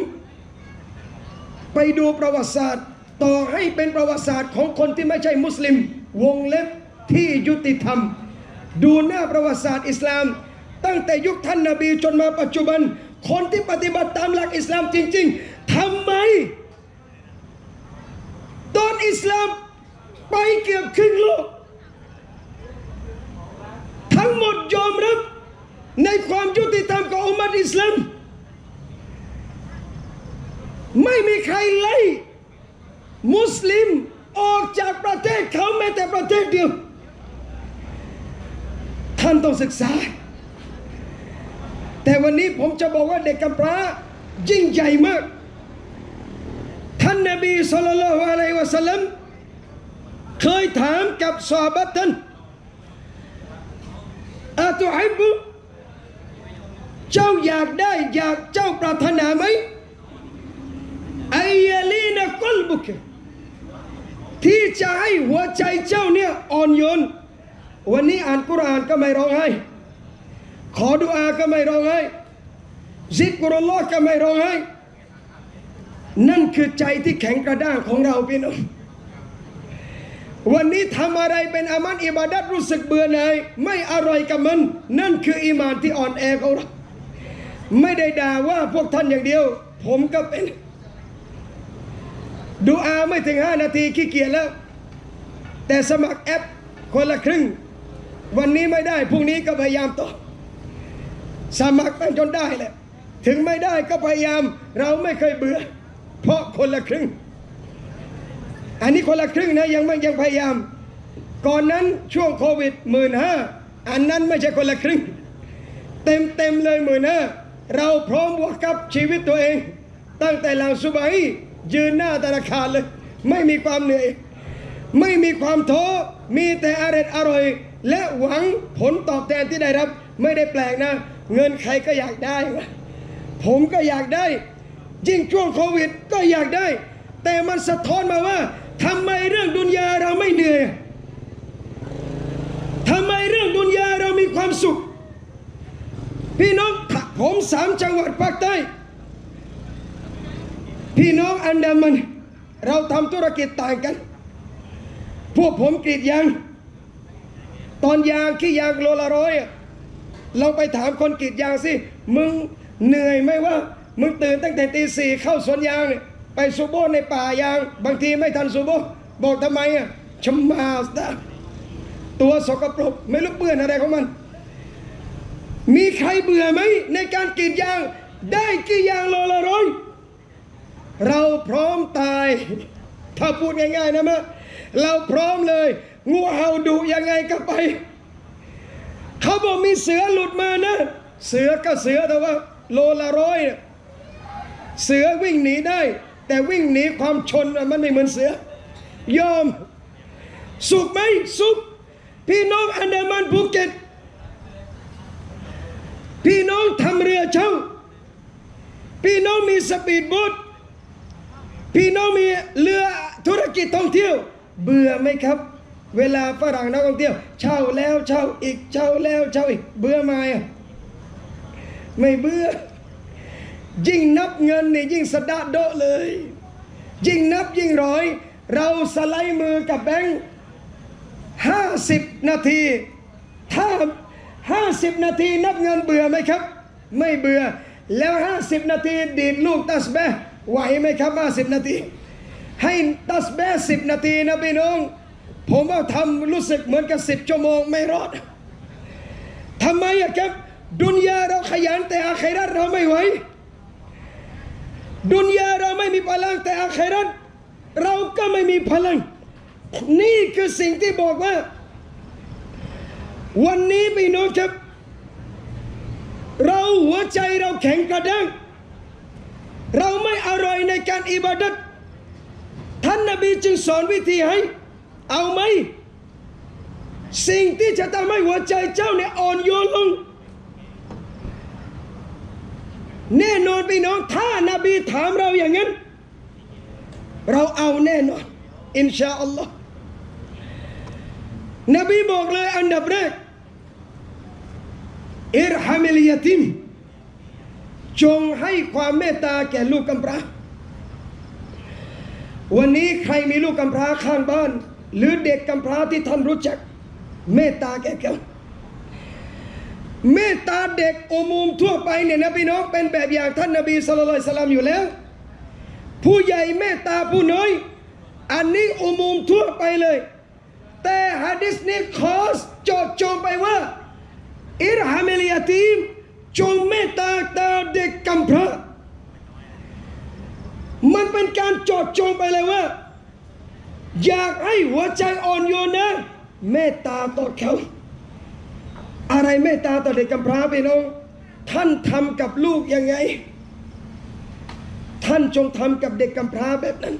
A: ไปดูประวัติศาสตร์ต่อให้เป็นประวัติศาสตร์ของคนที่ไม่ใช่มุสลิมวงเล็บที่ยุติธรรมดูหน้าประวัติศาสตร์อิสลาม ตั้งแต่ยุคท่านนบีจนมาปัจจุบันคนที่ปฏิบัติตามหลักอิสลามจริงๆทำไมตอนอิสลามไปเกือบครึ่งโลกทั้งหมดยอมรับในความยุติธรรมของอุมมะฮ์อิสลามไม่มีใครไล่มุสลิมออกจากประเทศเขาแม้แต่ประเทศเดียวท่านต้องศึกษาแต่วันนี้ผมจะบอกว่าเด็กกำพร้ายิ่งใหญ่มากท่านนบีศ็อลลัลลอฮุอะลัยฮิวะซัลลัมเคยถามกับซอฮาบะห์ท่านอะตุฮิบบุเจ้าอยากได้อยากเจ้าปรารถนาไหมไอยาลีนะกลบุกที่จะให้หัวใจเจ้าเนี่ยอ่อนโยนวันนี้อ่านกุรอานก็ไม่ร้องไห้ขอดุอาก็ไม่ร้องไห้ซิกรุลลอฮ์ก็ไม่ร้องไห้นั่นคือใจที่แข็งกระด้างของเราพี่น้องวันนี้ทำอะไรเป็นอามัลอิบาดัตรู้สึกเบื่อหน่ายไม่อร่อยกับมันนั่นคืออีหม่านที่อ่อนแอของเราไม่ได้ด่าว่าพวกท่านอย่างเดียวผมก็เป็นดูอาไม่ถึง5 นาทีขี้เกียจแล้วแต่สมัครแอปคนละครึ่งวันนี้ไม่ได้พรุ่งนี้ก็พยายามต่อสมัครไปจนได้แหละถึงไม่ได้ก็พยายามเราไม่เคยเบื่อเพราะคนละครึ่งอันนี้คนละครึ่งนะยังพยายามก่อนนั้นช่วงโควิด15,000อันนั้นไม่ใช่คนละครึ่งเต็มเลย15,000เราพร้อมบวกกับชีวิตตัวเองตั้งแต่หลังซุบฮียืนหน้าธนาคารเลยไม่มีความเหนื่อยไม่มีความท้อมีแต่อร่อยและหวังผลตอบแทนที่ได้รับไม่ได้แปลกนะเงินใครก็อยากได้ผมก็อยากได้ยิ่งช่วงโควิดก็อยากได้แต่มันสะท้อนมาว่าทำไมเรื่องดุนยาเราไม่เหนื่อยทำไมเรื่องดุนยาเรามีความสุขพี่น้องผม3 จังหวัดภาคใต้พี่น้องอันดามันเราทำธุรกิจต่างกันพวกผมกรีดยางตอนยางขี้ยางโลละ100ลองไปถามคนกรีดยางสิมึงเหนื่อยไหมว่ามึงตื่นตั้งแต่ตี 4เข้าสวนยางไปซูโบในป่ายางบางทีไม่ทันซูโบบอกทำไมชมาสตาตัวสกปรกไม่รู้เปื้อนอะไรของมันมีใครเบื่อไหมในการกรีดยางได้กี่ยางโลละ100เราพร้อมตายถ้าพูดง่ายๆนะมะเราพร้อมเลยงูเห่าดุยังไงก็ไปเขาบอกมีเสือหลุดมานะเสือก็เสือแต่ว่าโลละ100เสือวิ่งหนีได้แต่วิ่งหนีความชนมันไม่เหมือนเสือยอมสุขไหมสุขพี่น้องอันดามันภูเก็ตพี่น้องทำเรือเช่าพี่น้องมีสปีดโบ๊ทพี่น้องมีเรือธุรกิจท่องเที่ยวเบื่อไหมครับเวลาฝรั่งนักท่องเที่ยวเช่าแล้วเช่าอีกเช่าแล้วเช่าอีกเบื่อไหมไม่เบื่อยิ่งนับเงินนี่ยิ่งสะดะโดะเลยยิ่งนับยิ่งร้อยเราสไลด์มือกับแบงค์50 นาทีถ้า50 นาทีนับเงินเบื่อไหมครับไม่เบื่อแล้ว50 นาทีดีดลูกตัสเบห์ไหวไหมครับ50 นาทีให้ตัสเบห์10 นาทีนะพี่น้องผมว่าทำรู้สึกเหมือนกับ10 ชั่วโมงไม่รอดทำไมครับดุนยาเราขยันแต่อาคิเราะห์เราไม่ไหวดุนยาเราไม่มีพลังแต่อาคิเราะห์เราก็ไม่มีพลังนี่คือสิ่งที่บอกว่าวันนี้พี่น้องครับเราหัวใจเราแข็งกระด้างเราไม่อร่อยในการอิบาดัตท่านนบีจึงสอนวิธีให้เอาไหมสิ่งที่จะทำให้หัวใจเจ้าเนี่ยอ่อนโยนลงแน่นอนพี่น้องถ้านบีถามเราอย่างนั้นเราเอาแน่นอนอินชาอัลลอฮ์นบีบอกเลยอันดับแรกอิรฮัมิลยะติมจงให้ความเมตตาแก่ลูกกำพร้าวันนี้ใครมีลูกกำพร้าข้างบ้านหรือเด็กกำพร้าที่ท่านรู้จักเมตตาแก่เขา เมตตาเด็กอุมูมทั่วไปเนี่ยนะพี่น้องเป็นแบบอย่างท่านนบีศ็อลลัลลอฮุอะลัยฮิวะซัลลัมอยู่แล้วผู้ใหญ่เมตตาผู้น้อยอันนี้อุมูมทั่วไปเลยแต่หะดีษนี้ขอเจาะจงไปว่าอิรฮามิลยาตีมจงเมตตาต่อเด็กกำพร้ามันเป็นการเจาะจงไปเลยว่าอยากให้หัวใจอ่อนโยนนะเมตตาต่อเขาอะไรเมตตาต่อเด็กกำพร้าพี่น้องท่านทำกับลูกยังไงท่านจงทำกับเด็กกำพร้าแบบนั้น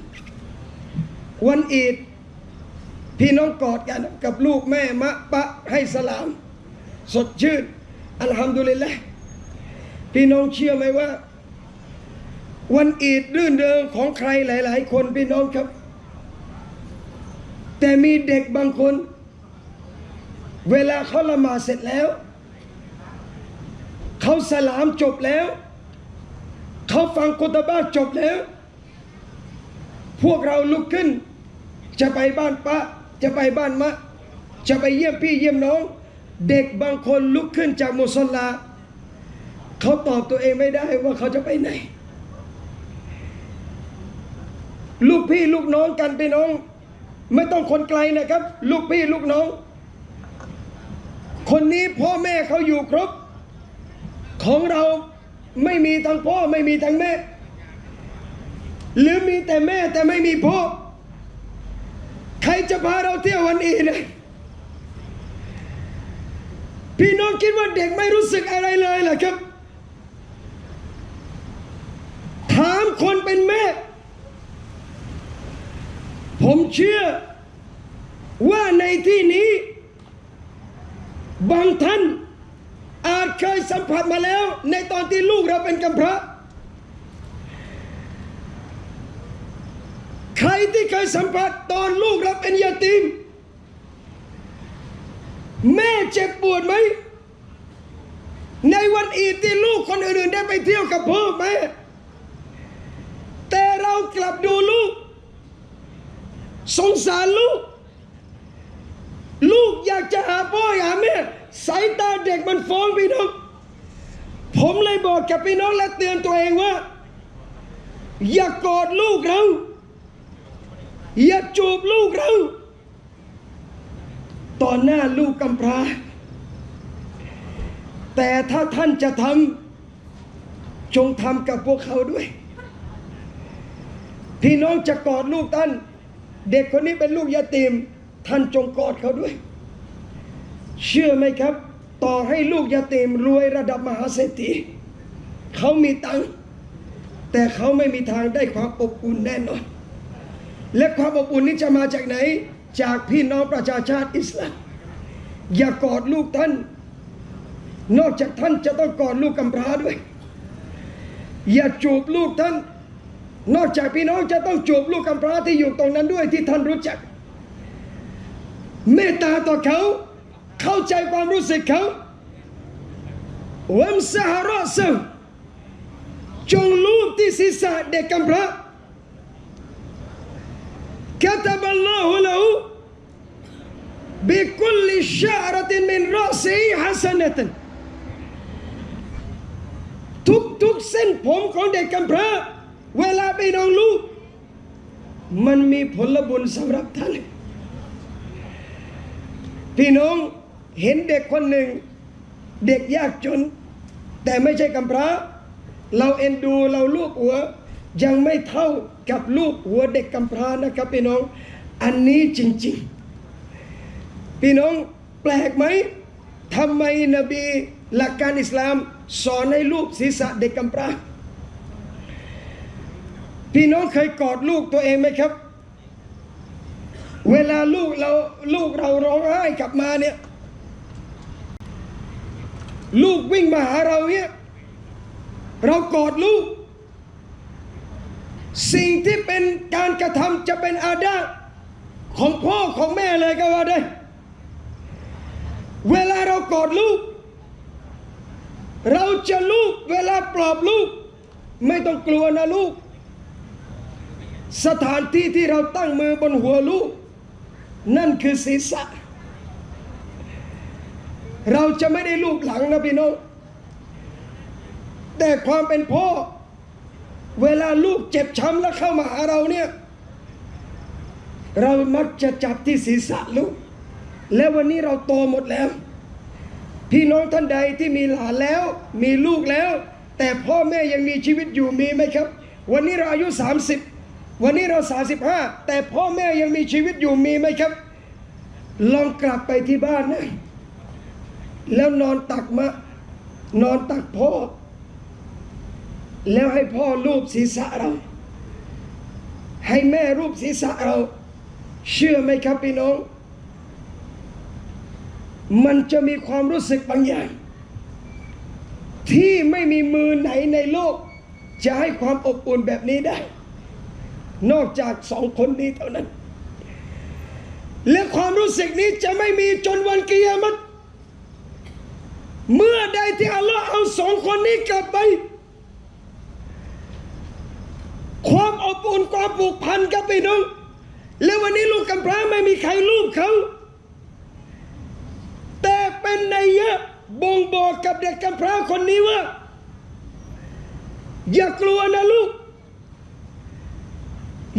A: วันอีดพี่น้องกอดกันกับลูกแม่มะปะให้สลามสดชื่นอัลฮัมดุลิลละห์พี่น้องเชื่อไหมว่าวันอีดรื่นเริงของใครหลายๆคนพี่น้องครับแต่มีเด็กบางคนเวลาเขาละหมาดเสร็จแล้วเขาสลามจบแล้วเขาฟังกุตบะจบแล้วพวกเราลุกขึ้นจะไปบ้านป้าจะไปบ้านมะจะไปเยี่ยมพี่เยี่ยมน้องเด็กบางคนลุกขึ้นจากมุศอลลาเขาตอบตัวเองไม่ได้ว่าเขาจะไปไหนลูกพี่ลูกน้องกันพี่น้องไม่ต้องคนไกลนะครับลูกพี่ลูกน้องคนนี้พ่อแม่เขาอยู่ครบของเราไม่มีทั้งพ่อไม่มีทั้งแม่หรือมีแต่แม่แต่ไม่มีพ่อใครจะพาเราเที่ยววันอีนะพี่น้องคิดว่าเด็กไม่รู้สึกอะไรเลยเหรอครับถามคนเป็นแม่ผมเชื่อว่าในที่นี้บางท่านอาจเคยสัมผัสมาแล้วในตอนที่ลูกเราเป็นกำพร้าใครที่เคยสัมผัสตอนลูกเราเป็นยาตีมแม่เจ็บปวดไหมในวันอีดที่ลูกคนอื่นๆได้ไปเที่ยวกับพ่อแม่แต่เรากลับดูลูกสงสารลูกลูกอยากจะหาพ่อหาแม่สายตาเด็กมันฟ้องพี่น้องผมเลยบอกกับพี่น้องและเตือนตัวเองว่าอย่ากอดลูกเราอย่าจูบลูกเราต่อหน้าลูกกำพร้าแต่ถ้าท่านจะทำจงทำกับพวกเขาด้วยพี่น้องจะกอดลูกท่านเด็กคนนี้เป็นลูกยาตีมท่านจงกอดเขาด้วยเชื่อไหมครับต่อให้ลูกยาตีมรวยระดับมหาเศรษฐีเขามีตังค์แต่เขาไม่มีทางได้ความอบอุ่นแน่นอนและความอบอุ่นนี้จะมาจากไหนจากพี่น้องประชาชาติอิสลามอย่ากอดลูกท่านนอกจากท่านจะต้องกอดลูกกำพร้าด้วยอย่าจูบลูกท่านนอกจากพี่น้องจะต้องจูบลูกกำพร้าที่อยู่ตรงนั้นด้วยที่ท่านรู้จักเมตตาต่อเขาเข้าใจความรู้สึกเขาวัมซะฮะรอซะจงลูบที่ศีรษะเด็กกำพร้าكتب الله له بكل شعرة من رأسه حسنة ทุกเส้นผมของเด็กกำพร้าเวลาไปน้องลูกมันมีผลบุญสำหรับท่านพี่น้องเห็นเด็กคนหนึ่งเด็กยากจนแต่ไม่ใช่กำพร้าเราเอ็นดูเราลูบหัวยังไม่เท่ากับลูกหัวเด็กกำพร้านะครับพี่น้องอันนี้จริงๆพี่น้องแปลกไหมทำไมนบีหลักการอิสลามสอนให้ลูบศีรษะเด็กกำพร้าพี่น้องเคยกอดลูกตัวเองไหมครับเวลาลูกเราร้องไห้กลับมาเนี่ยลูกวิ่งมาหาเราเนี่ยเรากอดลูกสิ่งที่เป็นการกระทำจะเป็นอาดาของพ่อของแม่เลยก็ว่าได้เวลาเรากอดลูกเราจะลูกเวลาปลอบลูกไม่ต้องกลัวนะลูกสถานที่ที่เราตั้งมือบนหัวลูกนั่นคือศีรษะ เราจะไม่ได้ลูบหลังนะพี่น้องแต่ความเป็นพ่อเวลาลูกเจ็บช้ำแล้วเข้ามาหาเราเนี่ยเรามักจะจับที่ศีรษะลูกและวันนี้เราโตหมดแล้วพี่น้องท่านใดที่มีหลานแล้วมีลูกแล้วแต่พ่อแม่ยังมีชีวิตอยู่มีไหมครับวันนี้เราอายุ30วันนี้เรา35แต่พ่อแม่ยังมีชีวิตอยู่มีไหมครับลองกลับไปที่บ้านนะแล้วนอนตักพ่อแล้วให้พ่อลูบศีรษะเราให้แม่ลูบศีรษะเราเชื่อไหมครับพี่น้องมันจะมีความรู้สึกบางอย่างที่ไม่มีมือไหนในโลกจะให้ความอบอุ่นแบบนี้ได้นอกจาก2 คนนี้เท่านั้นและความรู้สึกนี้จะไม่มีจนวันกิยามะฮ์เมื่อใดที่อัลลอฮ์เอา2 คนนี้กลับไปความอบอุ่นความผูกพันกับพี่น้องและวันนี้ลูกกำพร้าไม่มีใครลูบเขาแต่เป็นนัยยะบ่งบอกกับเด็กกำพร้าคนนี้ว่าอย่ากลัวนะลูก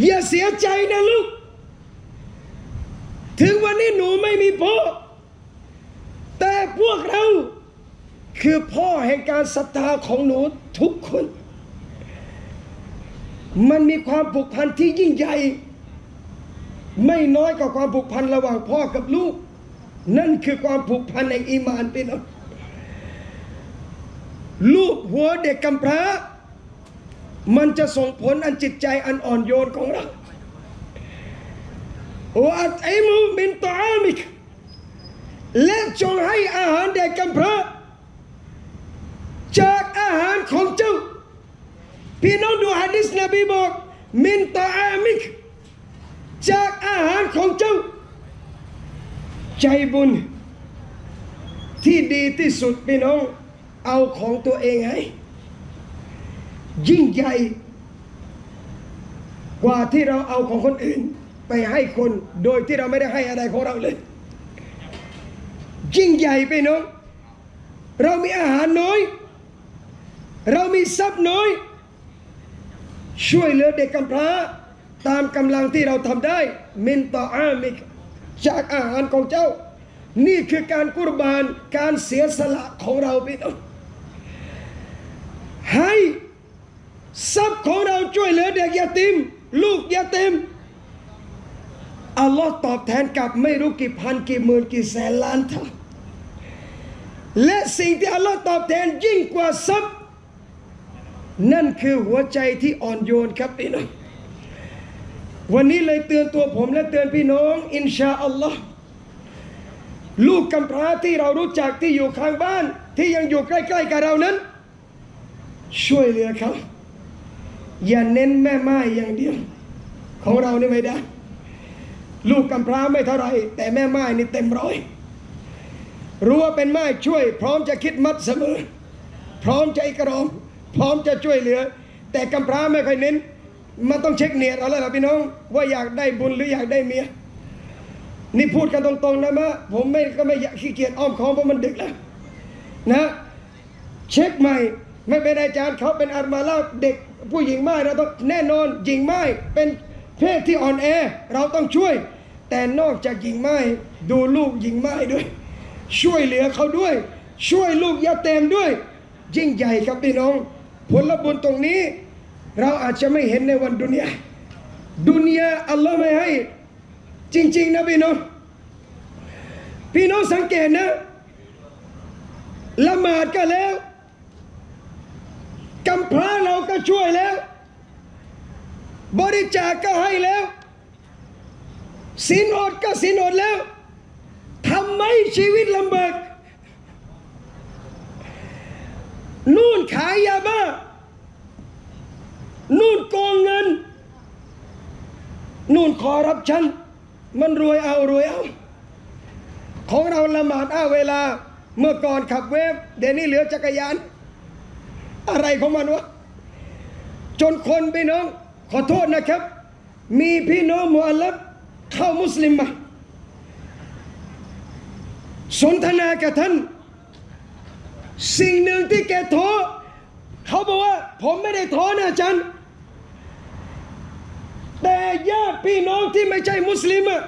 A: อย่าเสียใจนะลูกถึงวันนี้หนูไม่มีพ่อแต่พวกเราคือพ่อแห่งการศรัทธาของหนูทุกคนมันมีความผูกพันที่ยิ่งใหญ่ไม่น้อยกว่าความผูกพันระหว่างพ่อกับลูกนั่นคือความผูกพันแห่งอีหม่านพี่น้องลูกหัวเด็กกำพร้ามันจะส่งผลอันจิตใจอันอ่อนโยนของเราวะอัตอิมุมินตออามิกและจงให้อาหารเด็กกำพร้าจากอาหารของเจ้าพี่น้องดูหะดีษนบีบอกมินตออามิกจากอาหารของเจ้าใจบุญที่ดีที่สุดพี่น้องเอาของตัวเองให้ยิ่งใหญ่กว่าที่เราเอาของคนอื่นไปให้คนโดยที่เราไม่ได้ให้อะไรของเราเลยยิ่งใหญ่พี่น้องเรามีอาหารน้อยเรามีทรัพย์น้อยช่วยเหลือเด็กกำพร้าตามกำลังที่เราทำได้มินตออามิกจากอาหารของเจ้านี่คือการกุรบานการเสียสละของเราพี่น้องให้ทรัพย์ของเราช่วยเหลือเด็กยาติมลูกยาติมอัลลอฮ์ตอบแทนกับไม่รู้กี่พันกี่หมื่นกี่แสนล้านเท่าและสิ่งที่อัลลอฮ์ตอบแทนยิ่งกว่าทรัพย์นั่นคือหัวใจที่อ่อนโยนครับพี่น้องวันนี้เลยเตือนตัวผมและเตือนพี่น้องอินชาอัลลอฮ์ลูกกำพร้าที่เรารู้จักที่อยู่ข้างบ้านที่ยังอยู่ใกล้ๆกับเรานั้นช่วยเหลือเขาอย่าเน้นแม่ไม้อย่างเดียวของเรานี่ไม่ได้ลูกกำพร้าไม่เท่าไรแต่แม่ไม้นี่เต็มร้อยรู้ว่าเป็นไม้ช่วยพร้อมจะคิดมัดเสมอพร้อมจะอิกรอมพร้อมจะช่วยเหลือแต่กำพร้าไม่ค่อยเน้นมันต้องเช็คเนียดเอาแล้วล่ะพี่น้องว่าอยากได้บุญหรืออยากได้เมียนี่พูดกันตรงๆนะมะผมก็ไม่อยากขี้เกียจอ้อมค้อมเพราะมันดึกแล้วนะเช็คใหม่ไม่เป็นอาจารย์เขาเป็นอามาลาเด็กผู้หญิงไม้เราต้องแน่นอนหญิงไม้เป็นเพศที่อ่อนแอเราต้องช่วยแต่นอกจากหญิงไม้ดูลูกหญิงไม้ด้วยช่วยเหลือเขาด้วยช่วยลูกยาเต็มด้วยยิ่งใหญ่ครับพี่น้องผลบุญตรงนี้เราอาจจะไม่เห็นในวันดุนยาอัลลอฮ์ไม่ให้จริงๆนะพี่น้องสังเกตนะละหมาดก็แล้วกำพร้าเราก็ช่วยแล้วบริจาคก็ให้แล้วศีลอดก็ศีลอดแล้วทำไมชีวิตลำบากนู่นขายยาบ้านู่นโกงเงินนู่นขอรับฉันมันรวยเอาของเราละหมาดเวลาเมื่อก่อนขับเวฟเดี๋ยวนี้เหลือจักรยานอะไรของมันวะจนคนพี่น้องขอโทษนะครับมีพี่น้องมุอัลลัฟเข้ามุสลิมมาสนทนากับท่าน สิ่งหนึ่งที่แกท้อเขาบอกว่าผมไม่ได้ท้อนะอาจารย์แต่ญาติพี่น้องที่ไม่ใช่มุสลิมอะ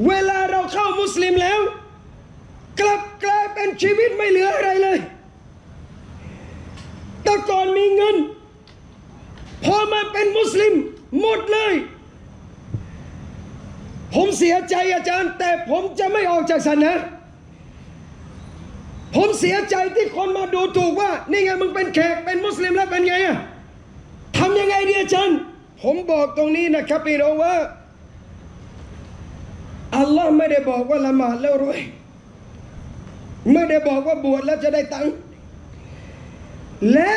A: เวลาเราเข้ามุสลิมแล้วกลับกลายเป็นชีวิตไม่เหลืออะไรเลยแต่ก่อนมีเงินพอมาเป็นมุสลิมหมดเลยผมเสียใจอาจารย์แต่ผมจะไม่ออกจากศาสนาผมเสียใจที่คนมาดูถูกว่านี่ไงมึงเป็นแขกเป็นมุสลิมแล้วเป็นไงอะทำยังไงดีอาจารย์ผมบอกตรงนี้นะครับพี่น้องว่าอัลลอฮ์ไม่ได้บอกว่าละหมาดแล้วรวยไม่ได้บอกว่าบวชแล้วจะได้ตังค์และ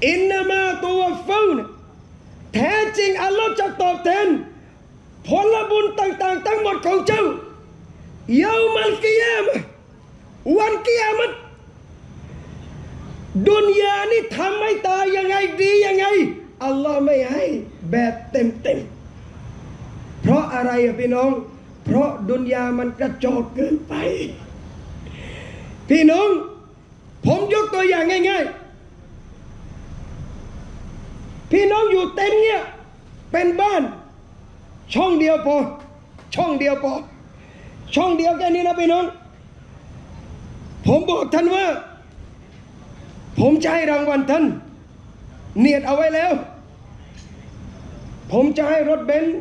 A: อินนามาตัวฟังแท้จริงอัลลอฮ์จะตอบแทนผลบุญต่างๆทั้งหมดของเจ้าเยามัลกิยามะห์วันกิยามะห์ดุนยานี่ทำให้ตายยังไงดียังไงอัลลอฮ์ไม่ให้แบบเต็มเพราะอะไรอะพี่น้องเพราะดุนยามันกระจอกเกินไปพี่น้องผมยกตัวอย่างง่ายๆพี่น้องอยู่เต็นท์เนี่ยเป็นบ้านช่องเดียวพอช่องเดียวพอช่องเดียวแค่นี้นะพี่น้องผมบอกท่านว่าผมจะให้รางวัลท่านเนียดเอาไว้แล้วผมจะให้รถเบนซ์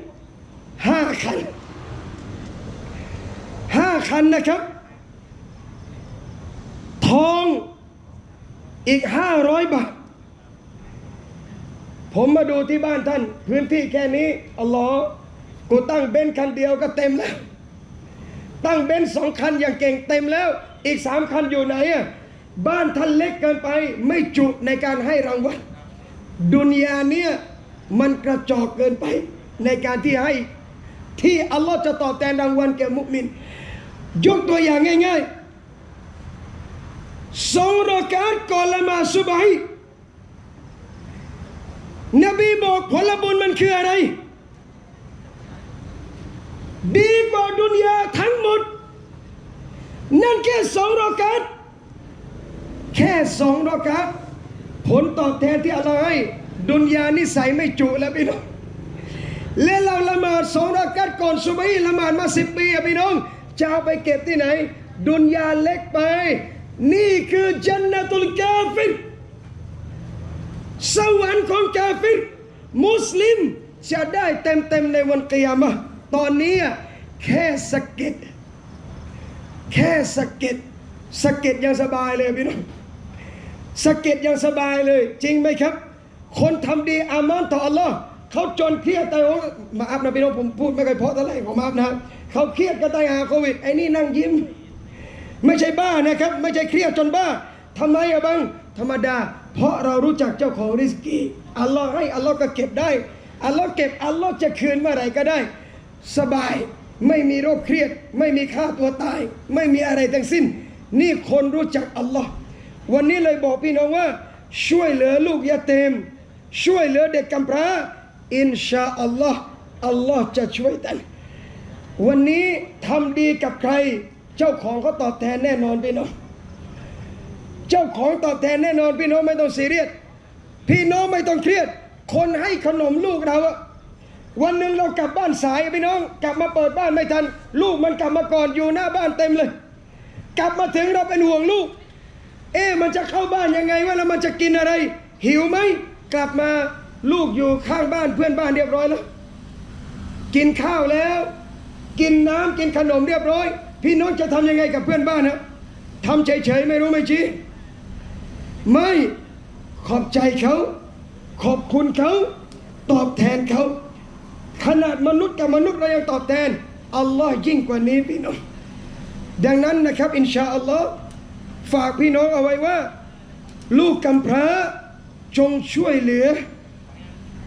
A: 5 คันนะครับทองอีก500 บาทผมมาดูที่บ้านท่านพื้นที่แค่นี้อัลลอฮ์กูตั้งเบนซ์คันเดียวก็เต็มแล้วตั้งเบนซ์2 คันอย่างเก่งเต็มแล้วอีก3 คันอยู่ไหนอ่ะบ้านท่านเล็กเกินไปไม่จุในการให้รางวัลดุนยาเนี่ยมันกระจอกเกินไปในการที่ให้ที่อัลลอฮ์จะตอบแทนรางวัลแก่มุมินยกตัวอย่างง่ายๆ2 รอกาตก่อนละหมาดซุบฮีนบีบอกผลบุญมันคืออะไรดีกว่าดุนยาทั้งหมดนั่นแค่2 รอกาตแค่2 รอกาตผลตอบแทนที่อัลลอฮ์ให้ดุนยานี่ใส่ไม่จุแล้วพี่น้องและเราละหมาด2 รอกาตก่อนซุบฮีละหมาดมา10 ปีพี่น้องจะเอาไปเก็บที่ไหนดุนยาเล็กไปนี่คือจันนตุลกาฟิรสวรรค์ของกาฟิรมุสลิมจะได้เต็มในวันกิยามะห์ตอนนี้แค่สะเก็ดยังสบายเลยพี่น้องสะเก็ดยังสบายเลยจริงไหมครับคนทำดีอามานต่ออัลลอฮ์เขาจนเครียดแต่มาอัพนะพี่น้องผมพูดไม่เคยเพราะเท่าไหร่ผมอัพนะเขาเครียดก็ตายหาโควิดไอ้นี่นั่งยิ้มไม่ใช่บ้านะครับไม่ใช่เครียดจนบ้าทำไมอะบังธรรมดาเพราะเรารู้จักเจ้าของริสกีอัลลอฮ์ให้อัลลอฮ์ก็เก็บได้อัลลอฮ์เก็บอัลลอฮ์จะคืนเมื่อไหร่ก็ได้สบายไม่มีโรคเครียดไม่มีฆ่าตัวตายไม่มีอะไรทั้งสิ้นนี่คนรู้จักอัลลอฮ์วันนี้เลยบอกพี่น้องว่าช่วยเหลือลูกยาเตมช่วยเหลือเด็กกำพร้าอินชาอัลลอฮ์อัลลอฮ์จะช่วยท่านวันนี้ทำดีกับใครเจ้าของเขาตอบแทนแน่นอนพี่น้องเจ้าของตอบแทนแน่นอนพี่น้องไม่ต้องซีเรียสพี่น้องไม่ต้องเครียดคนให้ขนมลูกเราอะวันหนึ่งเรากลับบ้านสายพี่น้องกลับมาเปิดบ้านไม่ทันลูกมันกลับมาก่อนอยู่หน้าบ้านเต็มเลยกลับมาถึงเราเป็นห่วงลูกมันจะเข้าบ้านยังไงวะแล้วมันจะกินอะไรหิวไหมกลับมาลูกอยู่ข้างบ้านเพื่อนบ้านเรียบร้อยแล้วกินข้าวแล้วกินน้ำกินขนมเรียบร้อยพี่น้องจะทำยังไงกับเพื่อนบ้านนะทำเฉยๆไม่รู้ไม่ชี้ไม่ขอบใจเขาขอบคุณเขาตอบแทนเขาขนาดมนุษย์กับมนุษย์เรายังตอบแทนอัลลอฮ์ยิ่งกว่านี้พี่น้องดังนั้นนะครับอินชาอัลลอฮ์ฝากพี่น้องเอาไว้ว่าลูกกำพร้าจงช่วยเหลือ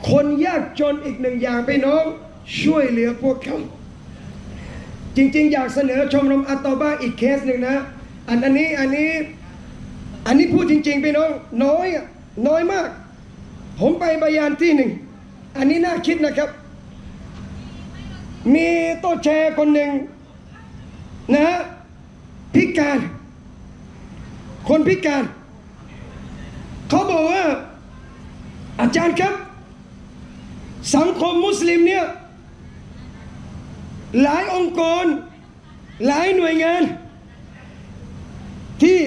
A: คนยากจนอีก1 อย่างพี่น้องช่วยเหลือพวกเขาจริงๆอยากเสนอชมรมอัตตอบ้าอีกเคสหนึ่งนะอันนี้พูดจริงๆพี่น้องน้อยมากผมไปบายานที่หนึ่งอันนี้น่าคิดนะครับมีโต๊ะแชร์คนหนึ่งนะพิการ คนพิการเขาบอกว่าอาจารย์ครับสังคมมุสลิมเนี่ยหลายองค์กรหลายหน่วยงานที่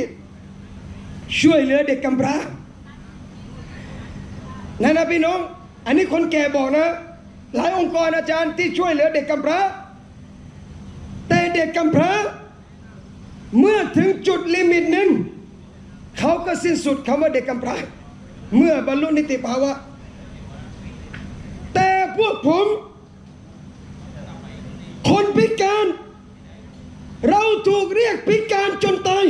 A: ช่วยเหลือเด็กกำพร้านะพี่น้องอันนี้คนแก่บอกนะหลายองค์กรอาจารย์ที่ช่วยเหลือเด็กกำพร้าแต่เด็กกำพร้าเมื่อถึงจุดลิมิตหนึ่งเขาก็สิ้นสุดคำว่าเด็กกำพร้าเมื่อบรรลุนิติภาวะแต่พวกผมคนพิการเราถูกเรียกพิการจนตาย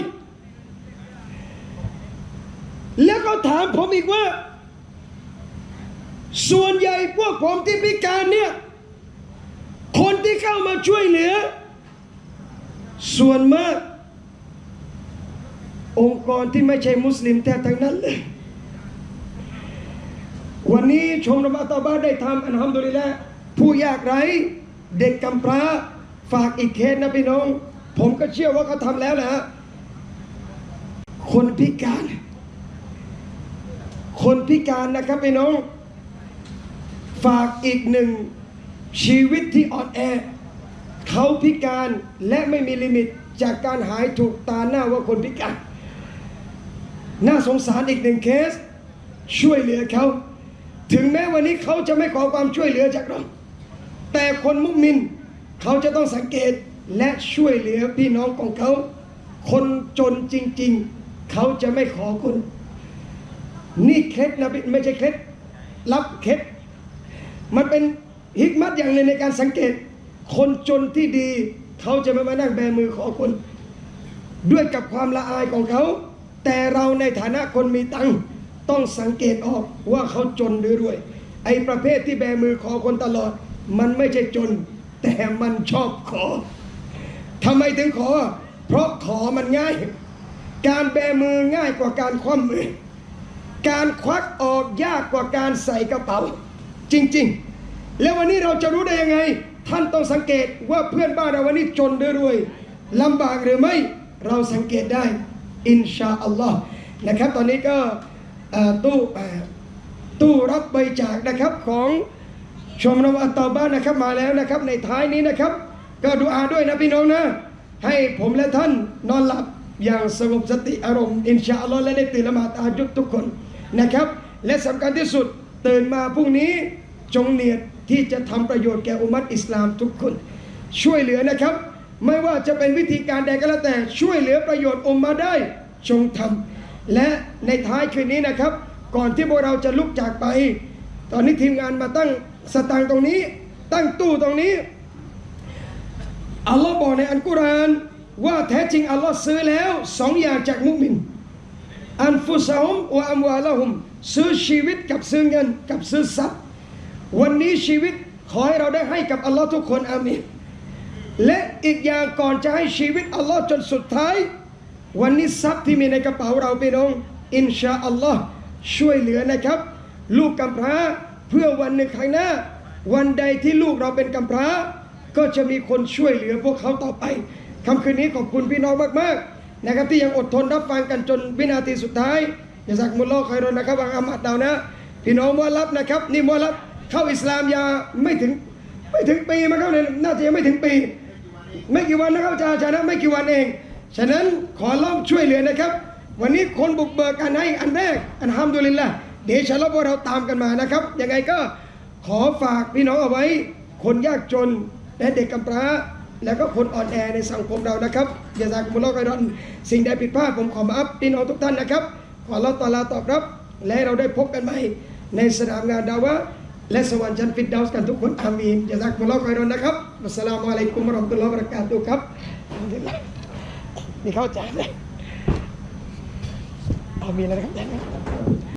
A: แล้วก็ถามผมอีกว่าส่วนใหญ่พวกผมที่พิการเนี่ยคนที่เข้ามาช่วยเหลือส่วนมากองค์กรที่ไม่ใช่มุสลิมแทบทั้งนั้นเลยวันนี้ชมรมอัตตาบาได้ทำอัลฮัมดุลิลละห์ผู้ยากไร้เด็กกำพร้าฝากอีกเคสนะพี่น้องผมก็เชื่อว่าเขาทำแล้วนะคนพิการนะครับพี่น้องฝากอีกหนึ่งชีวิตที่อ่อนแอเขาพิการและไม่มีลิมิตจากการหายถูกตาหน้าว่าคนพิการน่าสงสารอีกหนึ่งเคสช่วยเหลือเขาถึงแม้วันนี้เขาจะไม่ขอความช่วยเหลือจากเราแต่คนมุมินเขาจะต้องสังเกตและช่วยเหลือพี่น้องของเขาคนจนจริงๆเขาจะไม่ขอคุณนี่เคล็ดนะไม่ใช่เคล็ดลับเคล็ดมันเป็นฮิกมัตอย่างหนึ่งในการสังเกตคนจนที่ดีเขาจะไม่มานั่งแบมือขอคุณด้วยกับความละอายของเขาแต่เราในฐานะคนมีตังค์ต้องสังเกตออกว่าเขาจนหรือรวยไอ้ประเภทที่แบมือขอคนตลอดมันไม่ใช่จนแต่มันชอบขอทำไมถึงขอเพราะขอมันง่ายการแบมือง่ายกว่าการคว่ำมือการควักออกยากกว่าการใส่กระเป๋าจริงๆแล้ววันนี้เราจะรู้ได้ยังไงท่านต้องสังเกตว่าเพื่อนบ้านเราวันนี้จนหรือรวยลำบากหรือไม่เราสังเกตได้อินชาอัลลอฮ์นะครับตอนนี้ก็ตู้รับบริจาคนะครับของชมรมอัตตาบานะครับมาแล้วนะครับในท้ายนี้นะครับก็ดุอาด้วยนะพี่น้องนะให้ผมและท่านนอนหลับอย่างสงบสติอารมณ์อินชาอัลลอฮ์และได้ตื่นละหมาดตะฮัจญุดทุกคนนะครับและสำคัญที่สุดตื่นมาพรุ่งนี้จงเนียดที่จะทำประโยชน์แก่อุมมัตอิสลามทุกคนช่วยเหลือนะครับไม่ว่าจะเป็นวิธีการใดก็แล้วแต่ช่วยเหลือประโยชน์อุมมะได้จงทำและในท้ายคืนนี้นะครับก่อนที่พวกเราจะลุกจากไปตอนนี้ทีมงานมาตั้งสตางค์ตรงนี้ตั้งตู้ตรงนี้อัลลอฮ์บอกในอัลกุรอานว่าแท้จริงอัลลอฮ์ซื้อแล้วสองอย่างจากมุมินอันฟุซะฮุมวะอัมวาละฮุมซื้อชีวิตกับซื้อเงินกับซื้อทรัพย์วันนี้ชีวิตขอให้เราได้ให้กับอัลลอฮ์ทุกคนอามีนและอีกอย่างก่อนจะให้ชีวิตอัลลอฮ์จนสุดท้ายวันนี้ทรัพย์ที่มีในกระเป๋าเราพี่น้องอินชาอัลลอฮ์ช่วยเหลือนะครับลูกกำพร้าเพื่อวันหนึ่งข้างหน้าวันใดที่ลูกเราเป็นกำพร้าก็จะมีคนช่วยเหลือพวกเขาต่อไปค่ำคืนนี้ขอบคุณพี่น้องมากๆนะครับที่ยังอดทนรับฟังกันจนวินาทีสุดท้ายอย่าสักมุลลอฮ์คอยรอนนะครับวางอามัดดาวนะพี่น้องมัวรับนะครับนี่มัวรับเข้าอิสลามยาไม่ถึงปีมาเข้าเนี่ยน่าจะยังไม่ถึงปีไม่กี่วันนะครับอาจารย์นะไม่กี่วันเองฉะนั้นขอร้องช่วยเหลือนะครับวันนี้คนบุกเบิกกันให้อันแรกอัลฮัมดุลิลละห์เดี๋ยวฉันรับว่าเราตามกันมานะครับยังไงก็ขอฝากพี่น้องเอาไว้คนยากจนและเด็กกำพร้าแล้วก็คนอ่อนแอในสังคมเรานะครับอย่าสักมุลลอฮ์คอยรอนสิ่งใดผิดพลาดผมขอมาอัพพี่น้องทุกท่านนะครับขออัลเลาะห์ตะอาลาตอบรับและเราได้พบกันใหม่ในสนามงานดาวะและสวรรค์ชั้นฟิรเดาส์กันทุกคนอามีนอย่าสักมุลลอฮ์คอยรอนนะครับอัสสลามุอะลัยกุมวะเราะห์มะตุลลอฮิวะบะเราะกาตุฮ์ครับนี่เข้าใจเลยอามีนนะครับ